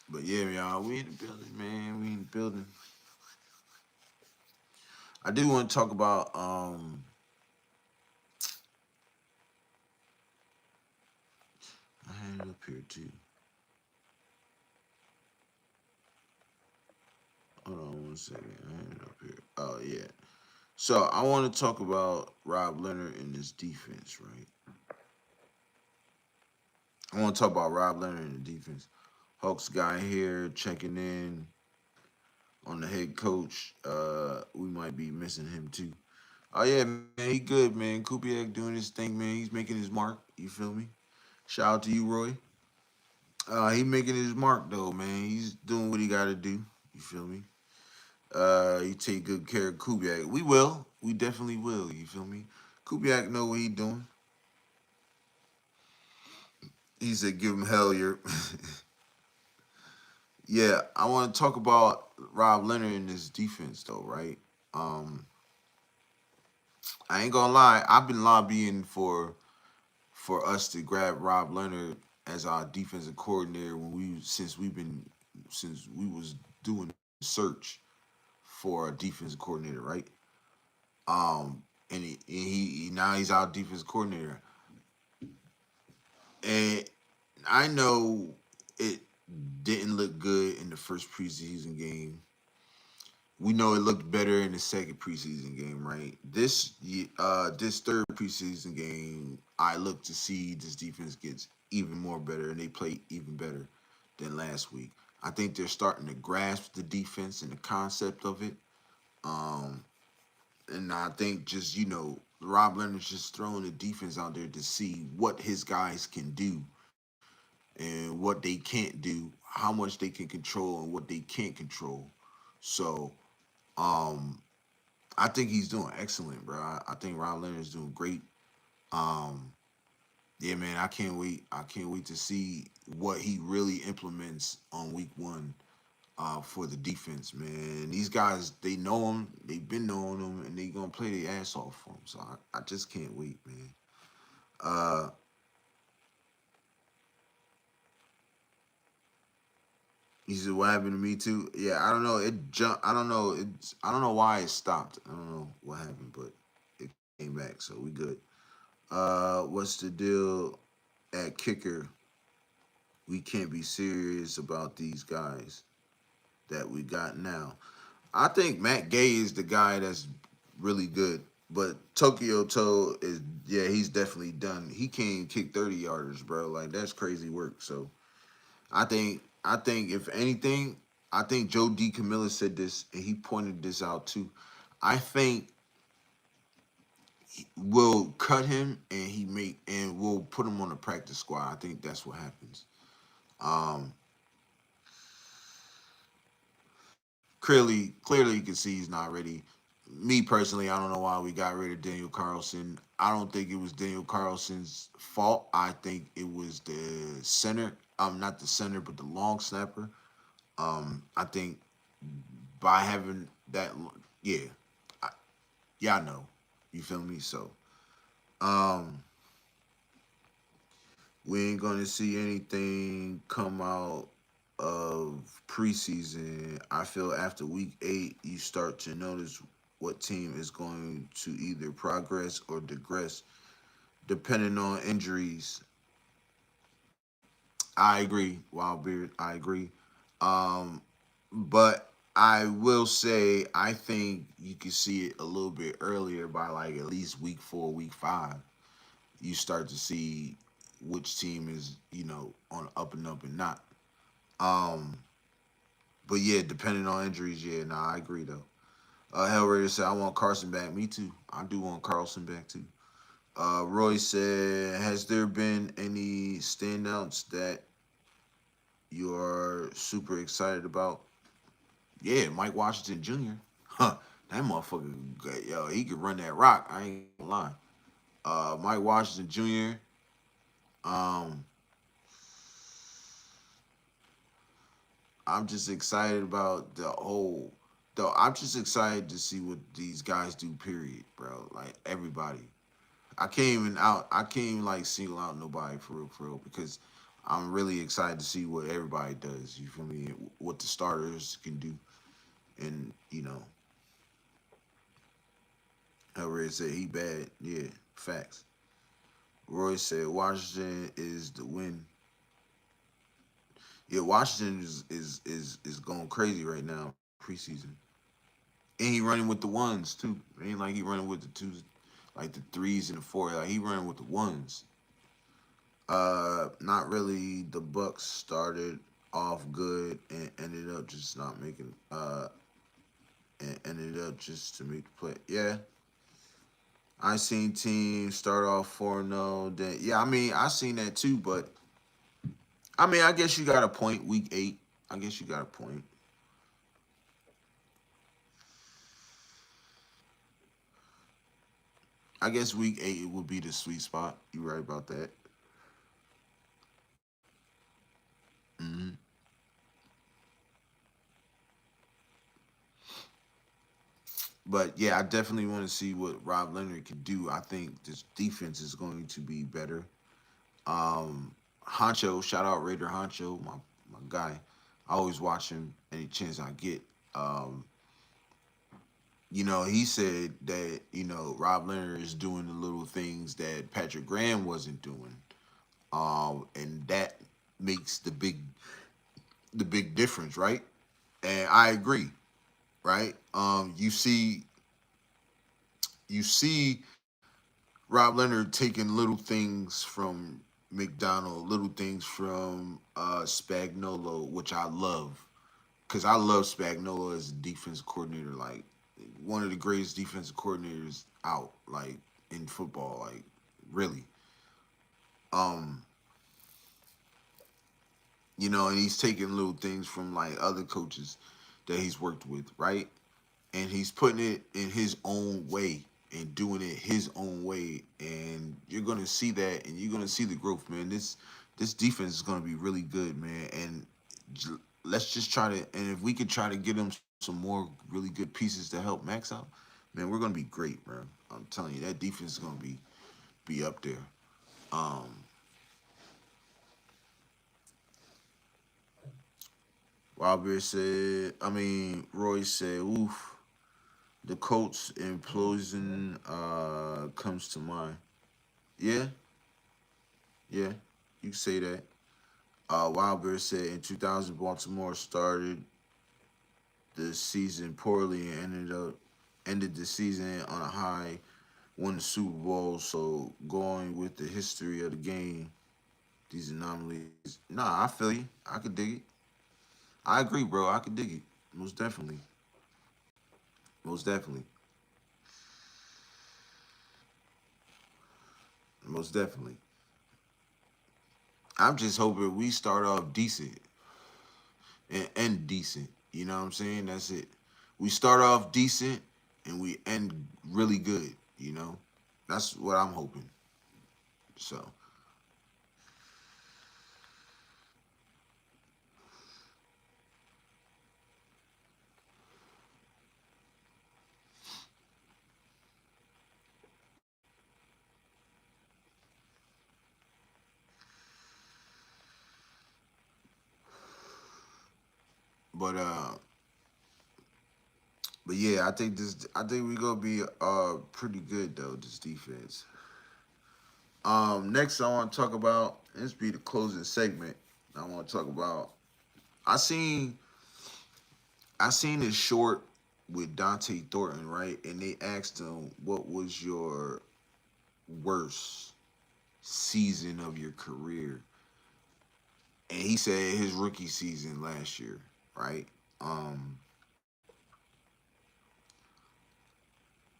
But yeah, y'all, we in the building, man. We in the building. I do want to talk about I had it up here too. Hold on one second. I had it up here. Oh yeah. So I want to talk about Rob Leonard and his defense, right? I want to talk about Rob Leonard and the defense. Hawks guy here checking in on the head coach. We might be missing him too. Oh yeah, man, he good, man. Kubiak doing his thing, man. He's making his mark. You feel me? Shout out to you, Roy. He making his mark though, man. He's doing what he got to do. You feel me? You take good care of Kubiak. We will. We definitely will. You feel me? Kubiak know what he doing. He said, "Give him hell, Yurp." Yeah, I want to talk about Rob Leonard and his defense though, right? Um, I ain't gonna lie. I've been lobbying for us to grab Rob Leonard as our defensive coordinator when since we was doing the search for a defensive coordinator, right? And now he's our defensive coordinator, and I know it didn't look good in the first preseason game. We know it looked better in the second preseason game, right? This third preseason game, I look to see this defense gets even more better and they play even better than last week. I think they're starting to grasp the defense and the concept of it. Um, and I think just Rob Leonard's just throwing the defense out there to see what his guys can do and what they can't do, how much they can control and what they can't control. So um, I think he's doing excellent, bro. I think Rob Leonard's doing great. Um, yeah, man, I can't wait. I can't wait to see what he really implements on week one for the defense, man. These guys, they know him. They've been knowing him, and they gonna play their ass off for him. So I just can't wait, man. Uh, he said, "What happened to me too?" Yeah, I don't know. It jumped. I don't know. I don't know why it stopped. I don't know what happened, but it came back, so we good. What's the deal at kicker? We can't be serious about these guys that we got now. I think Matt Gay is the guy that's really good, but Tokyo Toe is he's definitely done. He can't even kick 30 yarders, bro. Like that's crazy work. So I think if anything, I think Joe D. Camilla said this and he pointed this out too. I think we'll cut him and we'll put him on the practice squad. I think that's what happens. Um, clearly, you can see he's not ready. Me personally, I don't know why we got rid of Daniel Carlson. I don't think it was Daniel Carlson's fault. I think it was the center. Not the center, but the long snapper. I think by having that, yeah, I, y'all know, you feel me. So, um, we ain't gonna see anything come out of preseason. I feel after week 8, you start to notice what team is going to either progress or digress depending on injuries. I agree, Wildbeard. I agree. Um, but I will say I think you can see it a little bit earlier by like at least week 4, week 5. You start to see which team is on up and up and not. Um, but yeah, depending on injuries, yeah, nah, I agree though. Hellraiser said I want Carson back. Me too. I do want Carlson back too. Roy said, has there been any standouts that you're super excited about? Yeah, Mike Washington Jr. Huh, that motherfucker, yo, he could run that rock. I ain't gonna lie. Mike Washington Jr. Um, I'm just excited about the whole. Though I'm just excited to see what these guys do. Period, bro. Like everybody. I can't even like single out nobody for real, because I'm really excited to see what everybody does. You feel me? What the starters can do, and Hellraiser said he bad. Yeah, facts. Roy said Washington is the win. Yeah, Washington is going crazy right now preseason, and he running with the ones too. It ain't like he running with the twos, like the threes and the four. Like he running with the ones. Not really. The Bucks started off good and ended up just not making. And ended up just to make the play. Yeah, I seen teams start off 4-0. Then yeah, I mean I seen that too. But I mean I guess you got a point week 8. I guess you got a point. I guess week 8 would be the sweet spot. You right about that. Hmm. But yeah, I definitely want to see what Rob Leonard can do. I think this defense is going to be better. Um, Honcho, shout out Raider Honcho, my guy. I always watch him any chance I get. Um, he said that Rob Leonard is doing the little things that Patrick Graham wasn't doing, and that makes the big difference, right? And I agree, right? You see Rob Leonard taking little things from McDonald, little things from Spagnolo, which I love, because I love Spagnolo as a defense coordinator, like one of the greatest defensive coordinators out, like in football, like really. Um, and he's taking little things from like other coaches that he's worked with, right? And he's putting it in his own way and doing it his own way, and you're gonna see that, and you're gonna see the growth, man. This defense is gonna be really good, man. And let's just try to, and if we could try to get him some more really good pieces to help Max out, man, we're gonna be great, bro. I'm telling you, that defense is gonna be up there. Um, Robert said, I mean, Roy said, oof, the Colts implosion comes to mind. Yeah, yeah, you can say that. Wilder said in 2000, Baltimore started the season poorly and ended the season on a high, won the Super Bowl. So going with the history of the game, these anomalies. Nah, I feel you. I could dig it. I agree, bro. I could dig it. Most definitely. Most definitely. Most definitely. I'm just hoping we start off decent and end decent. You know what I'm saying? That's it. We start off decent and we end really good. That's what I'm hoping. So, but yeah, I think we gonna be pretty good though. This defense. Next I want to talk about, this be the closing segment. I want to talk about. I seen I seen this short with Donte Thornton, right? And they asked him, "What was your worst season of your career?" And he said his rookie season last year, right? Um,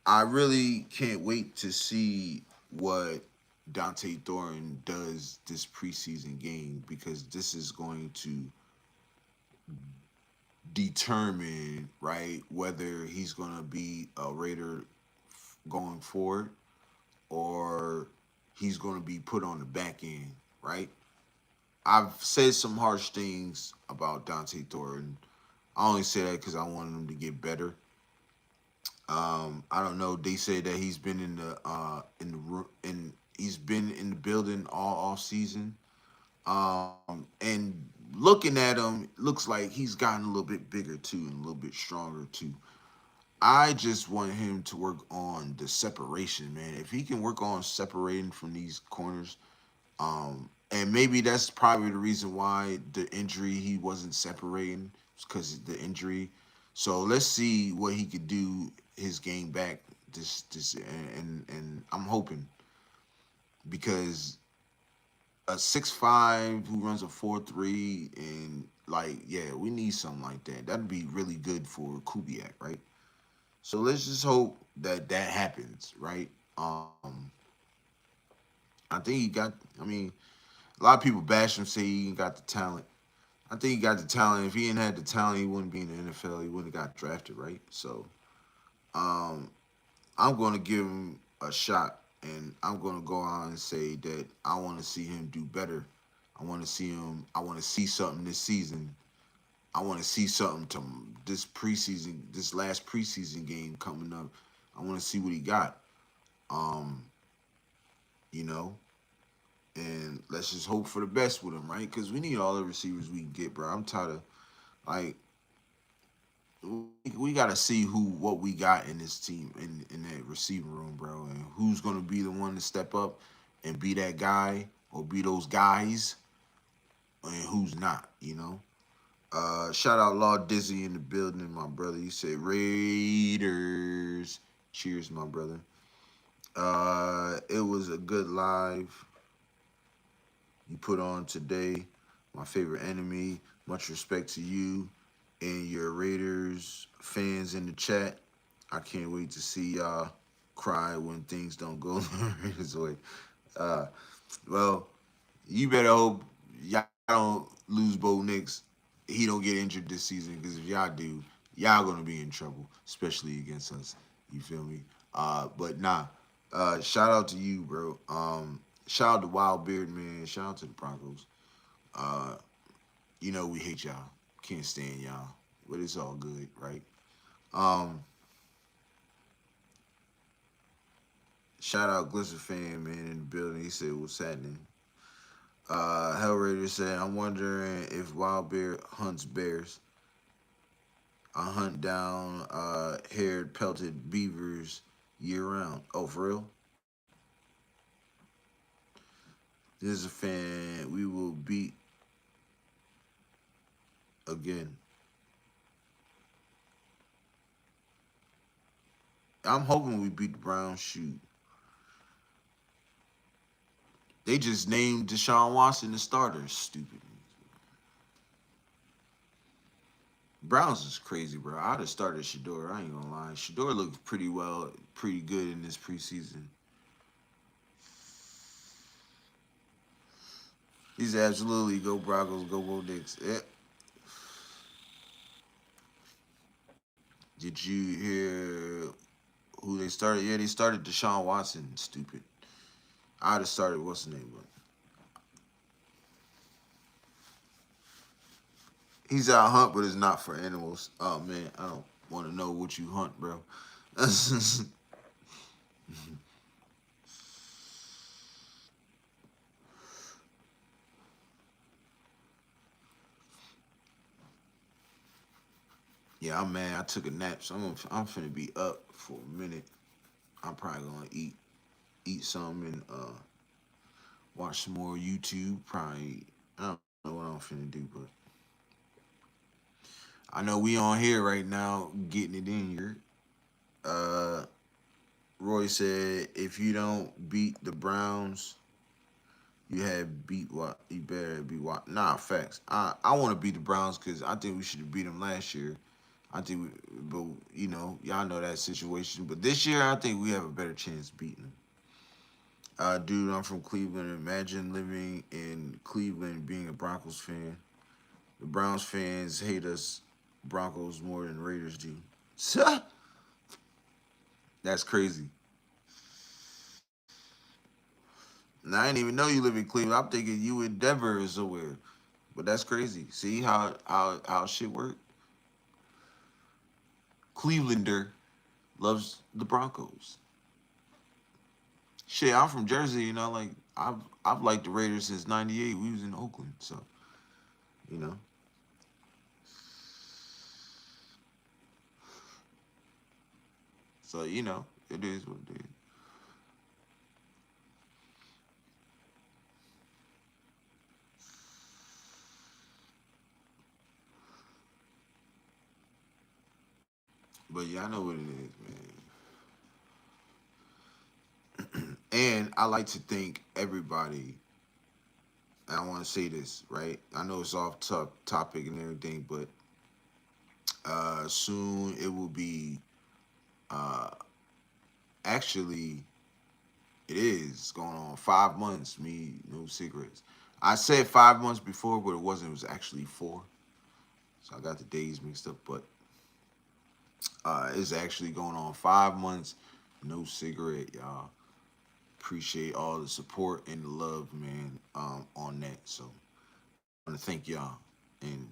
I really can't wait to see what Donte Thornton does this preseason game because this is going to determine, right, whether he's going to be a Raider going forward or he's going to be put on the back end, right? I've said some harsh things about Donte Thornton. I only say that because I wanted him to get better. I don't know. They say that he's been in he's been in the building all off season. And looking at him, looks like he's gotten a little bit bigger too and a little bit stronger too. I just want him to work on the separation, man. If he can work on separating from these corners, and maybe that's probably the reason why the injury he wasn't separating because of the injury. So let's see what he could do his game back this and I'm hoping because a 6'5" who runs a 4.3 and like yeah we need something like that. That'd be really good for Kubiak, right? So let's just hope that that happens, right? I think he got. I mean, a lot of people bash him, say he ain't got the talent. I think he got the talent. If he didn't have the talent, he wouldn't be in the NFL. He wouldn't have got drafted, right? So um, I'm going to give him a shot, and I'm going to go on and say that I want to see him do better. I want to see him. I want to see something this season. I want to see something to this preseason, this last preseason game coming up. I want to see what he got. Um, you know, and let's just hope for the best with him, right? Because we need all the receivers we can get, bro. I'm tired of like we got to see who what we got in this team in that receiving room, bro, and who's gonna be the one to step up and be that guy or be those guys, and who's not, you know. Shout out Law Dizzy in the building, my brother. You said Raiders. Cheers, my brother. It was a good live you put on today. My favorite enemy. Much respect to you and your Raiders fans in the chat. I can't wait to see y'all cry when things don't go the Raiders' way. Uh, well, you better hope y'all don't lose Bo Nix. He don't get injured this season because if y'all do, y'all gonna be in trouble, especially against us. You feel me? But nah. Shout out to you, bro. Shout out to Wild Beard, man. Shout out to the Broncos. Uh, you know we hate y'all. Can't stand y'all. But it's all good, right? Um, Shout out Glitzer fan, man, in the building. He said, what's happening? Hellraider said, I'm wondering if Wild Bear hunts bears. I hunt down haired pelted beavers year round. Oh, for real? This is a fan. We will beat again. I'm hoping we beat the Browns. Shoot. They just named Deshaun Watson the starter. Stupid. Browns is crazy, bro. I'd have started Shador. I ain't gonna lie. Shador looked pretty good in this preseason. He's absolutely go Broncos, go Knicks. Yeah. Did you hear who they started? Yeah, they started Deshaun Watson. Stupid. I'd have started what's the name, but he's out hunt, but it's not for animals. Oh man, I don't want to know what you hunt, bro. Yeah, I'm mad. I took a nap, so I'm finna be up for a minute. I'm probably gonna eat some and watch some more YouTube. Probably I don't know what I'm I'm finna do, but I know we on here right now getting it in here. Uh, Roy said if you don't beat the Browns, you have beat what? You better beat what? Nah, facts. I want to beat the Browns because I think we should have beat them last year. I think, but y'all know that situation. But this year, I think we have a better chance beating them. Dude, I'm from Cleveland. Imagine living in Cleveland, being a Broncos fan. The Browns fans hate us Broncos more than Raiders do. That's crazy. Now, I didn't even know you live in Cleveland. I'm thinking you in Denver or somewhere. But that's crazy. See how shit work? Clevelander loves the Broncos. Shit, I'm from Jersey, like I've liked the Raiders since '98. We was in Oakland, so you know. So it is what it is. But yeah, I know what it is, man. And I like to think everybody. I want to say this, right? I know it's off topic and everything, but soon it will be. Uh, Actually, it is going on 5 months. Me, no cigarettes. I said 5 months before, but it wasn't. It was actually 4. So I got the days mixed up. But it's actually going on 5 months. No cigarette, y'all. Appreciate all the support and the love, man, on that. So I want to thank y'all and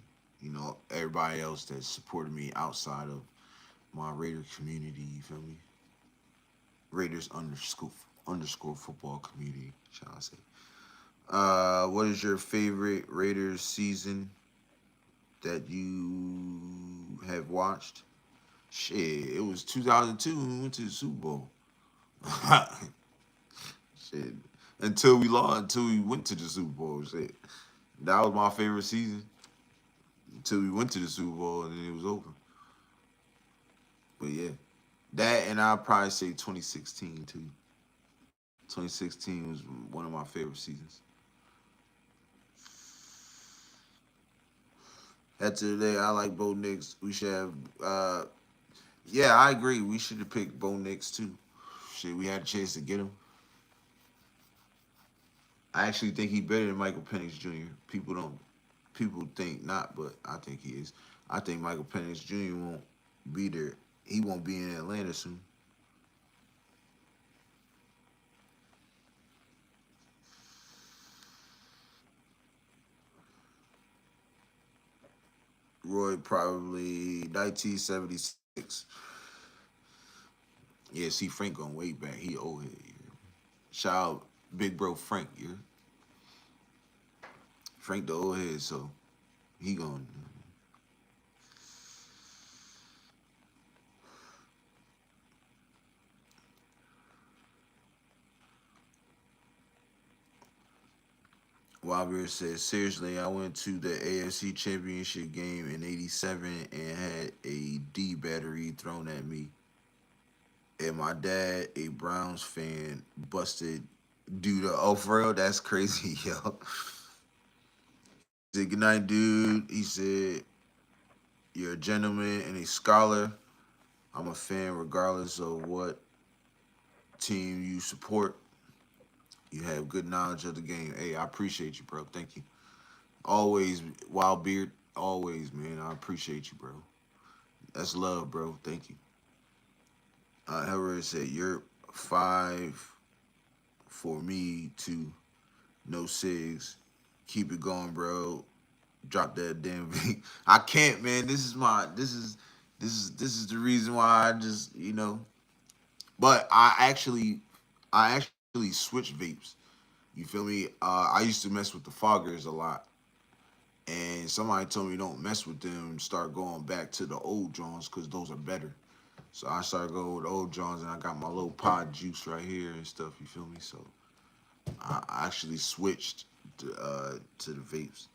everybody else that supported me outside of my Raider community. You feel me? Raiders underscore football community, shall I say? What is your favorite Raiders season that you have watched? Shit, it was 2002 when we went to the Super Bowl. Shit, until we went to the Super Bowl. Shit, that was my favorite season until we went to the Super Bowl and then it was over. But yeah, that and I'll probably say 2016 too. 2016 was one of my favorite seasons. At today, I like Bo Nix. We should have. Yeah, I agree. We should have picked Bo Nix too. Shit, we had a chance to get him. I actually think he better than Michael Penix Jr. People don't. People think not, but I think he is. I think Michael Penix Jr. won't be there. He won't be in Atlanta soon. Roy probably 1976. Yeah, see Frank going way back. He old head. Yeah. Shout out big bro Frank. Yeah, Frank the old head. So he going. Wilder says, seriously, I went to the AFC Championship game in '87 and had a D battery thrown at me. And my dad, a Browns fan, busted due to, oh, for real? That's crazy, yo. He said, good night, dude. He said, you're a gentleman and a scholar. I'm a fan regardless of what team you support. You have good knowledge of the game. Hey, I appreciate you, bro. Thank you. Always, Wild Beard. Always, man. I appreciate you, bro. That's love, bro. Thank you. However, said Yurp 5 for me to no cigs. Keep it going, bro. Drop that damn beat. I can't, man. This is the reason why I just But I actually switched vapes. You feel me? I used to mess with the foggers a lot, and somebody told me don't mess with them. Start going back to the old Johns because those are better. So I started going with the old Johns, and I got my little pod juice right here and stuff. You feel me? So I actually switched to the vapes.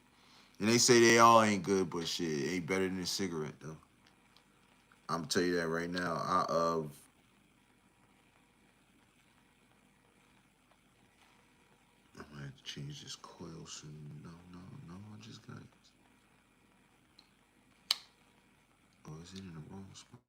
And they say they all ain't good, but shit, it ain't better than a cigarette though. I'm tell you that right now. I'm gonna have to change this coil soon. No, no, no. I just got it. Oh, is it in the wrong spot?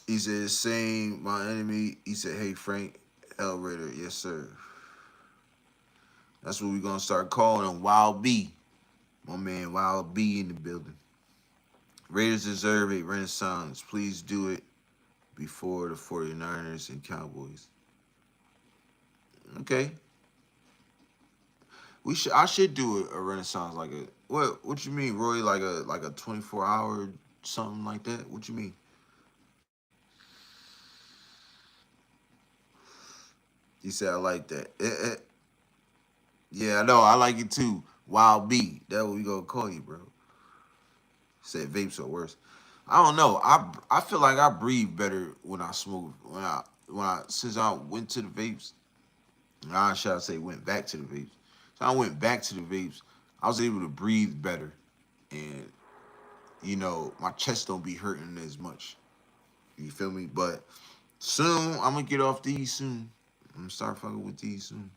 He said, "Saying my enemy." He said, "Hey Frank, L Raider, yes sir." That's what we gonna start calling him, Wild B. My man, Wild B in the building. Raiders deserve a renaissance. Please do it before the 49ers and Cowboys. Okay, we should. I should do a renaissance like a what? What you mean, Roy? Like a 24 hour something like that? What you mean? He said I like that. Yeah, I know. I like it too. Wild B. That's what we gonna call you, bro. Said vapes are worse. I don't know. I feel like I breathe better when I smoke. When I since I went to the vapes, I should I say went back to the vapes. So I went back to the vapes. I was able to breathe better, and my chest don't be hurting as much. You feel me? But soon I'm gonna get off these soon. I'm gonna start fucking with these soon.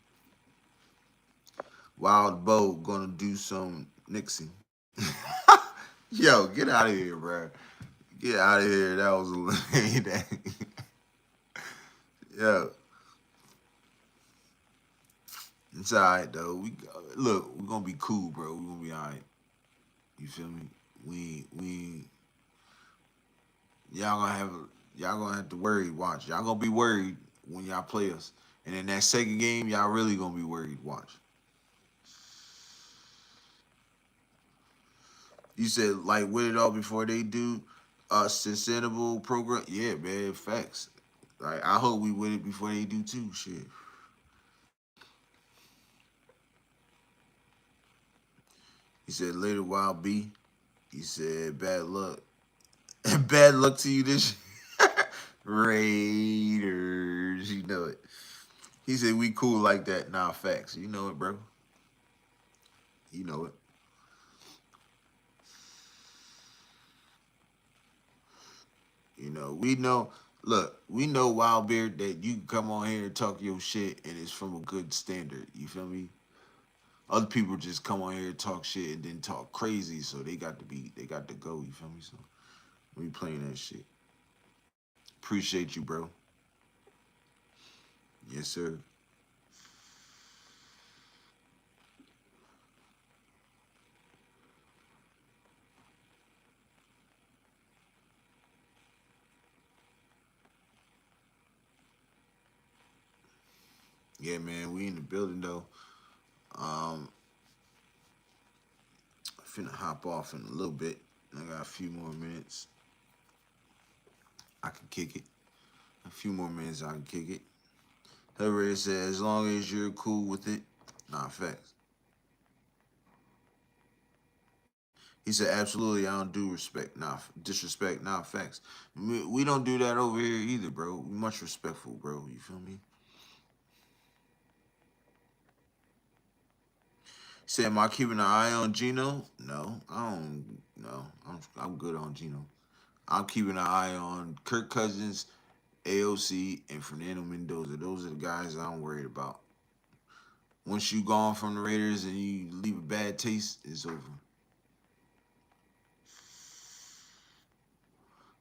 Wild Bo gonna do some Nixie. Yo, get out of here, bro. Get out of here. That was that. Yo, it's all right though. Look. We're gonna be cool, bro. We're gonna be all right. You feel me? We y'all gonna have y'all gonna have to worry. Watch, y'all gonna be worried when y'all play us, and in that second game, y'all really gonna be worried. Watch. You said like win it all before they do sustainable program. Yeah, man, facts. Like I hope we win it before they do too. Shit. He said later, Wild B. He said bad luck. Bad luck to you this Raiders. You know it. He said we cool like that. Nah, facts. You know it, bro. You know it. We know. Look, we know Wild Beard that you can come on here and talk your shit and it's from a good standard. You feel me? Other people just come on here and talk shit and then talk crazy, so they got to go. You feel me? So we playing that shit. Appreciate you, bro. Yes, sir. Yeah, man, we in the building though. Um, finna hop off in a little bit. I got a few more minutes. I can kick it. A few more minutes, I can kick it. However, said as long as you're cool with it, nah, facts. He said absolutely. I don't do respect, nah, disrespect, nah, facts. We don't do that over here either, bro. We much respectful, bro. You feel me? He said, am I keeping an eye on Gino? No, I don't. No, I'm good on Gino. I'm keeping an eye on Kirk Cousins, AOC, and Fernando Mendoza. Those are the guys I'm worried about. Once you gone from the Raiders and you leave a bad taste, it's over.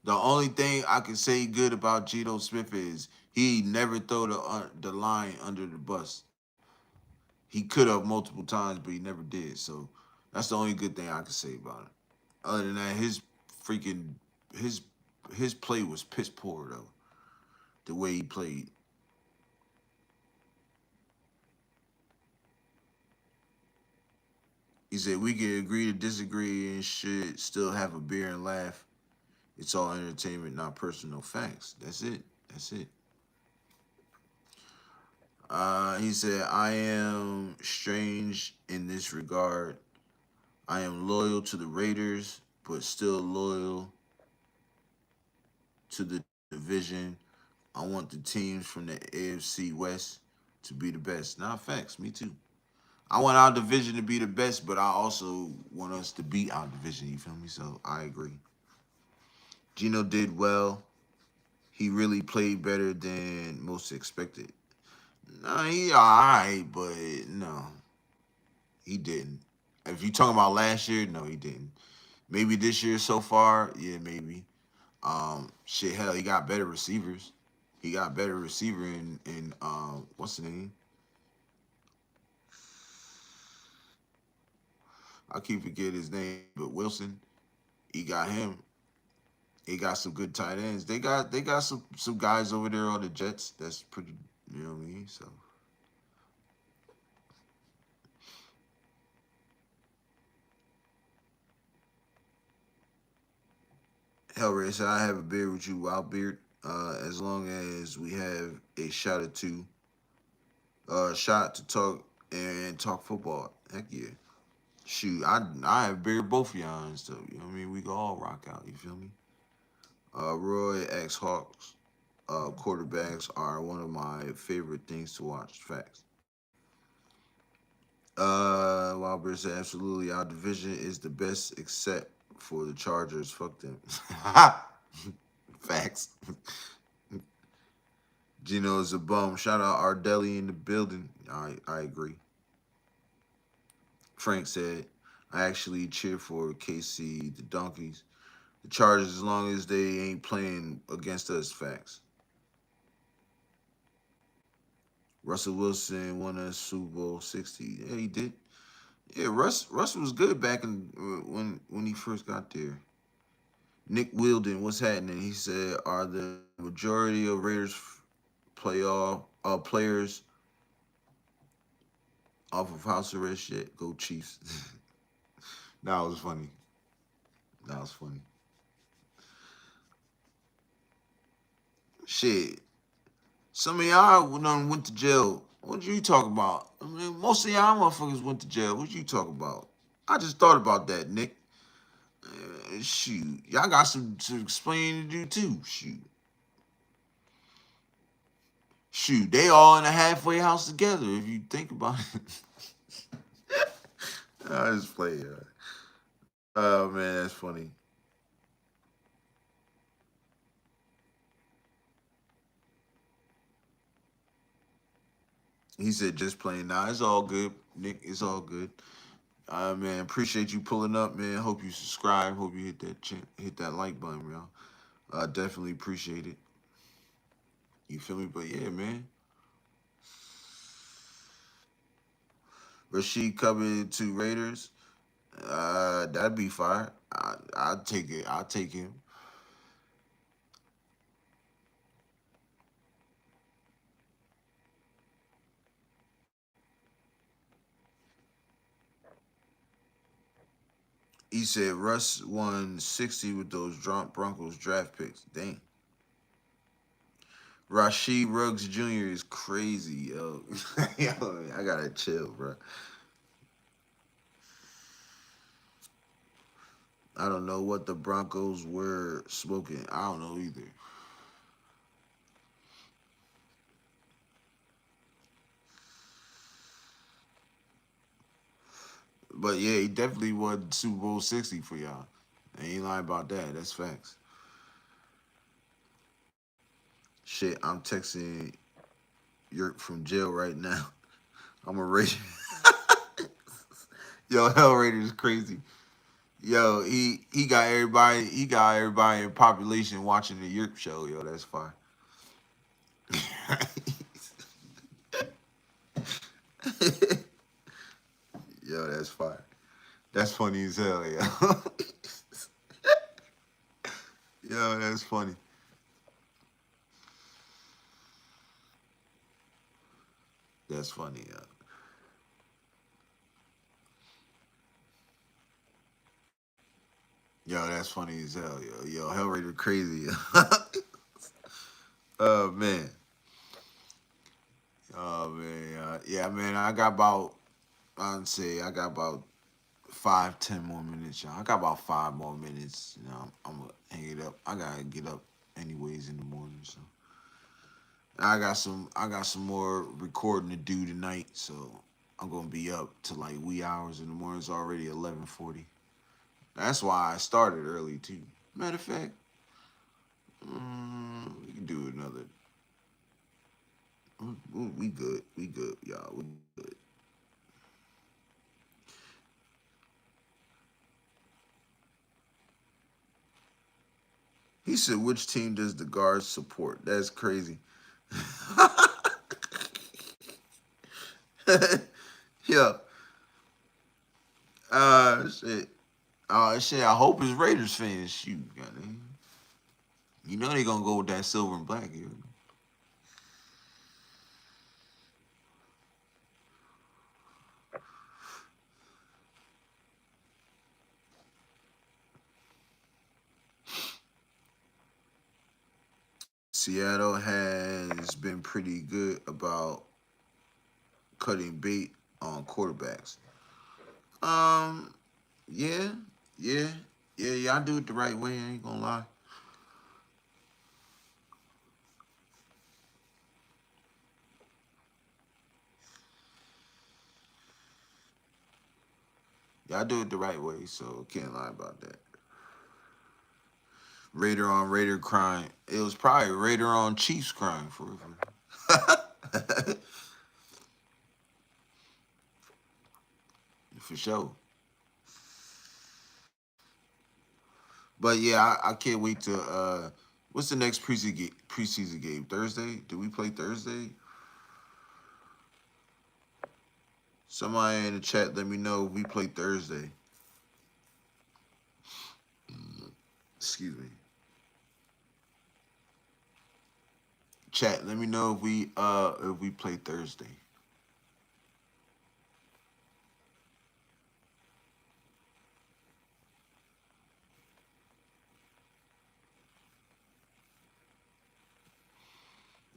The only thing I can say good about Geno Smith is he never throw the line under the bus. He could have multiple times, but he never did. So that's the only good thing I can say about it. Other than that, freaking his his play was piss poor though. The way he played. He said we can agree to disagree and should still have a beer and laugh. It's all entertainment, not personal facts. That's it. That's it. He said, I am strange in this regard. I am loyal to the Raiders, but still loyal to the division. I want the teams from the AFC West to be the best. Nah, facts. Me too. I want our division to be the best, but I also want us to beat our division. You feel me? So I agree. Gino did well. He really played better than most expected. Nah, he alright, but no, he didn't. If you talking about last year, no, he didn't. Maybe this year so far, yeah, maybe. Shit, hell, he got better receivers. He got better receiver in what's the name? I keep forgetting his name, but Wilson. He got him. He got some good tight ends. They got some guys over there on the Jets. That's pretty. You know what I mean? So Hellraiser said, "I have a beard with you, Wild Beard. As long as we have a shot or two, shot to talk and talk football. Heck yeah. Shoot, I have beard both of y'all and stuff. You know what I mean? We can all rock out. You feel me? Roy X Hawks quarterbacks are one of my favorite things to watch. Facts. Wilbur said absolutely. Our division is the best except for the Chargers. Fuck them. Facts. Gino's a bum. Shout out Ardelli in the building. I agree. Frank said, I actually cheer for KC, the Donkeys. The Chargers, as long as they ain't playing against us. Facts. Russell Wilson won a Super Bowl 60. Yeah, he did. Yeah, Russ was good back in when he first got there. Nick Wilden, what's happening? He said, are the majority of Raiders playoff players off of house arrest yet? Go Chiefs. That was funny. That was funny. Shit. Some of y'all done went to jail. What you talk about? I mean, most of y'all motherfuckers went to jail. What you talk about? I just thought about that, Nick. Shoot. Y'all got some to explain to do too. Shoot. Shoot. They all in a halfway house together, if you think about it. I just play. Oh, man, that's funny. He said just playing. Nah, it's all good, Nick. It's all good. Man, appreciate you pulling up, man. Hope you subscribe. Hope you hit that like button, y'all. Definitely appreciate it. You feel me? But yeah, man. Rashid coming to Raiders. That'd be fire. I'd take it. I'll take him. He said Russ won 60 with those Broncos draft picks. Dang. Rashid Ruggs Jr. is crazy, yo. Yo, I gotta chill, bro. I don't know what the Broncos were smoking. I don't know either. But yeah, he definitely won Super Bowl 60 for y'all. I ain't lying about that. That's facts. Shit, I'm texting Yurp from jail right now. I'm a Raider. Yo, Hell Raider is crazy. Yo, he got everybody in population watching the Yurp show. Yo, that's fine. Yo, that's fine. That's funny as hell, yo. Yo, that's funny. That's funny, yo. Yo, that's funny as hell, yo. Yo, Hellraiser crazy. Oh man. Oh man. Yeah, man. I'd say I got about 5, 10 more minutes, y'all. I got about 5 more minutes. I'm gonna hang it up. I gotta get up anyways in the morning. So I got some more recording to do tonight. So I'm gonna be up to like wee hours in the morning. It's already 11:40. That's why I started early too. Matter of fact, we can do another. We good. We good, y'all. We good. He said, "Which team does the guards support?" That's crazy. Yeah. Shit. Shit. I hope it's Raiders fans. Shoot, goddamn. You know they gonna go with that silver and black here. Seattle has been pretty good about cutting bait on quarterbacks. Um, yeah, yeah, yeah. I do it the right way. I ain't gonna lie. Y'all do it the right way, so can't lie about that. Raider on Raider crime. It was probably Raider on Chiefs crime for sure. But yeah, I can't wait to. What's the next preseason game? Thursday? Do we play Thursday? Somebody in the chat, let me know if we play Thursday. Excuse me. Chat, let me know if we play Thursday.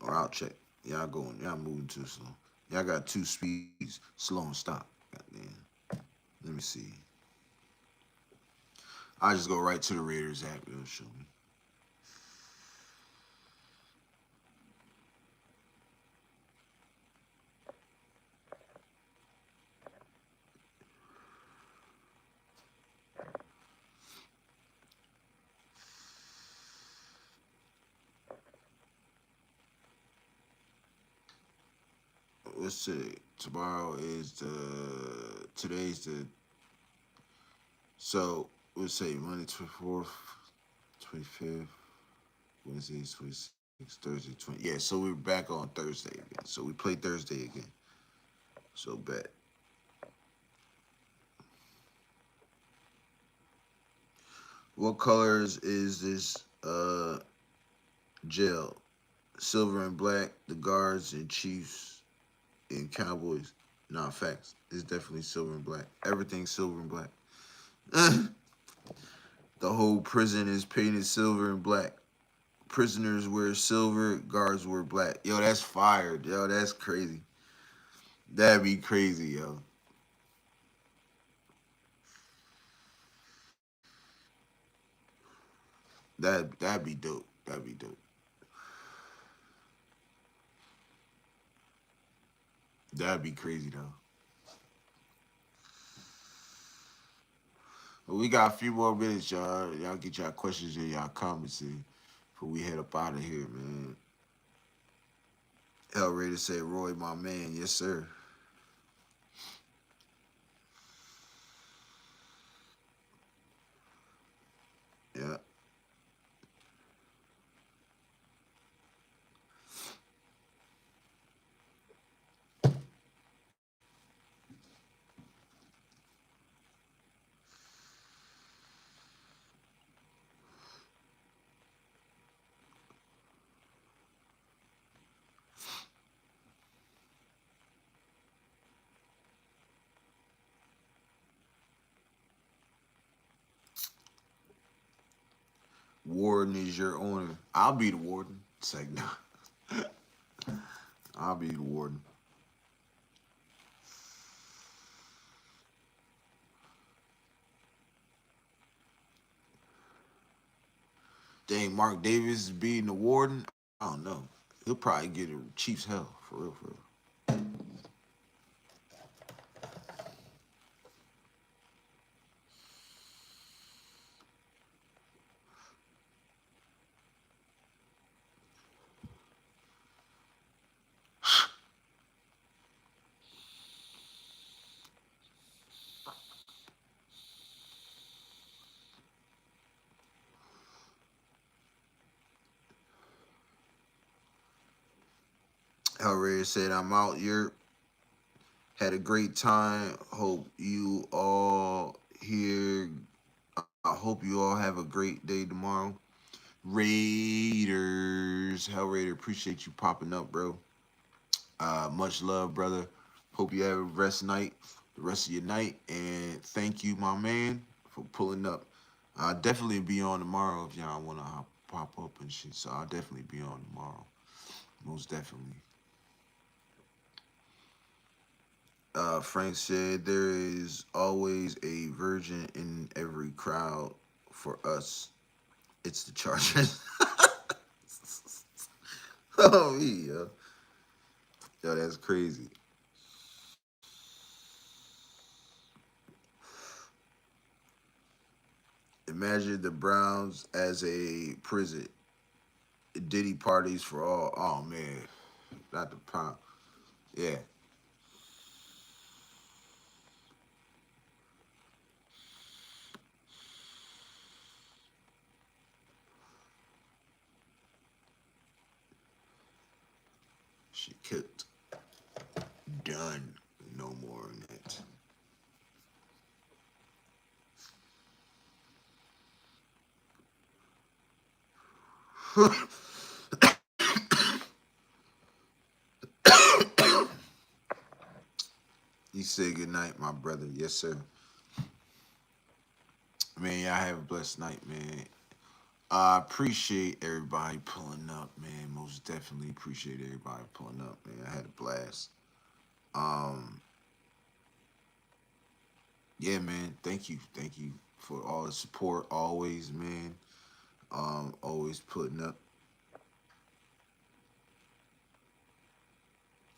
Or I'll check. Y'all going. Y'all moving too slow. Y'all got two speeds, slow and stop. Goddamn. Let me see. I just go right to the Raiders app. It'll show me. Let's see. Tomorrow is today's the, so let's say Monday 24th, 25th, Wednesday 26th, Thursday 20. Yeah, so we're back on Thursday again. So we play Thursday again. So bet. What colors is this gel? Silver and black, the guards and Chiefs and Cowboys. Nah, facts. It's definitely silver and black. Everything's silver and black. The whole prison is painted silver and black. Prisoners wear silver, guards wear black. Yo, that's fired. Yo, that's crazy. That'd be crazy, yo. That'd be dope. That'd be dope. That'd be crazy though. But we got a few more minutes, y'all. Y'all get y'all questions and y'all comments in before we head up out of here, man. Hell Raider said, Roy, my man. Yes, sir. Yeah. Warden is your owner. I'll be the warden. It's like, nah. I'll be the warden. Dang, Mark Davis being the warden. I don't know. He'll probably get a Chiefs hell for real, for real. Hellraiser said, "I'm out. Yurp. Had a great time. Hope you all here. I hope you all have a great day tomorrow. Raiders, Hellraiser, appreciate you popping up, bro. Much love, brother. Hope you have a the rest of your night, and thank you, my man, for pulling up. I'll definitely be on tomorrow if y'all wanna pop up and shit. So I'll definitely be on tomorrow, most definitely." Frank said, "There is always a virgin in every crowd. For us, it's the Chargers." Oh, yeah. Yo, that's crazy. Imagine the Browns as a prison. Diddy parties for all. Oh man, not the pound. Yeah, she cooked. Done. No more in it. You say good night, my brother. Yes, sir. Man, y'all have a blessed night, man. I appreciate everybody pulling up, man. Most definitely appreciate everybody pulling up, man. I had a blast. Um, yeah, man. Thank you for all the support, always, man. Always putting up.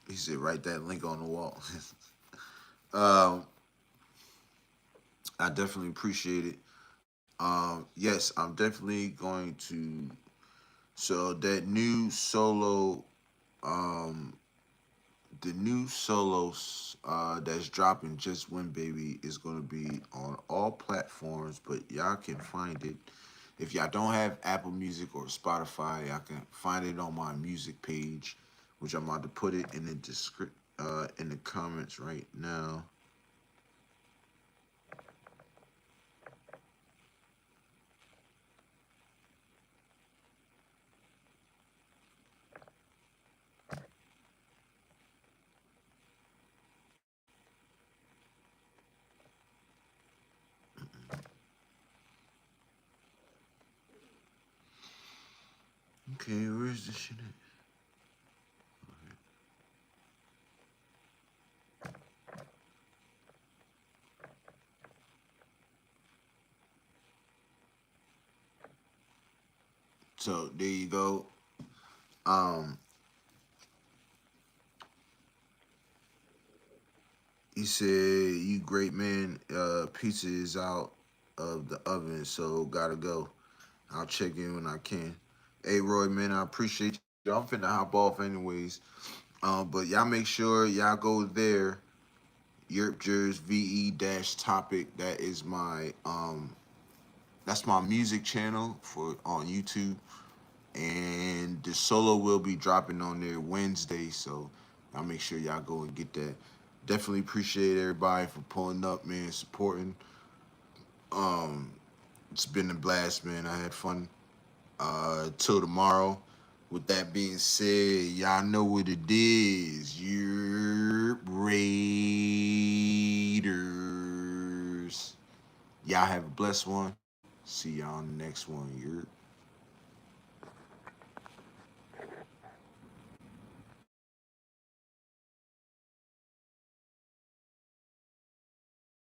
He said, "Write that link on the wall." um, I definitely appreciate it. Yes, I'm definitely going to. So that new solo, um, the new solos that's dropping, "Just Win Baby," is going to be on all platforms, but y'all can find it. If y'all don't have Apple Music or Spotify, y'all can find it on my music page, which I'm about to put it in the in the comments right now. Okay, where's this shit at? So there you go. Um, he said, "You great man. Pizza is out of the oven, so gotta go. I'll check in when I can." Hey, Roy, man, I appreciate you. I'm finna hop off anyways. But y'all make sure y'all go there. Yurp Jers VE dash topic. That's my music channel for on YouTube. And the solo will be dropping on there Wednesday, so I'll make sure y'all go and get that. Definitely appreciate everybody for pulling up, man, supporting. Um, it's been a blast, man. I had fun. Till tomorrow. With that being said, y'all know what it is. Your Raiders. Y'all have a blessed one. See y'all on the next one. You're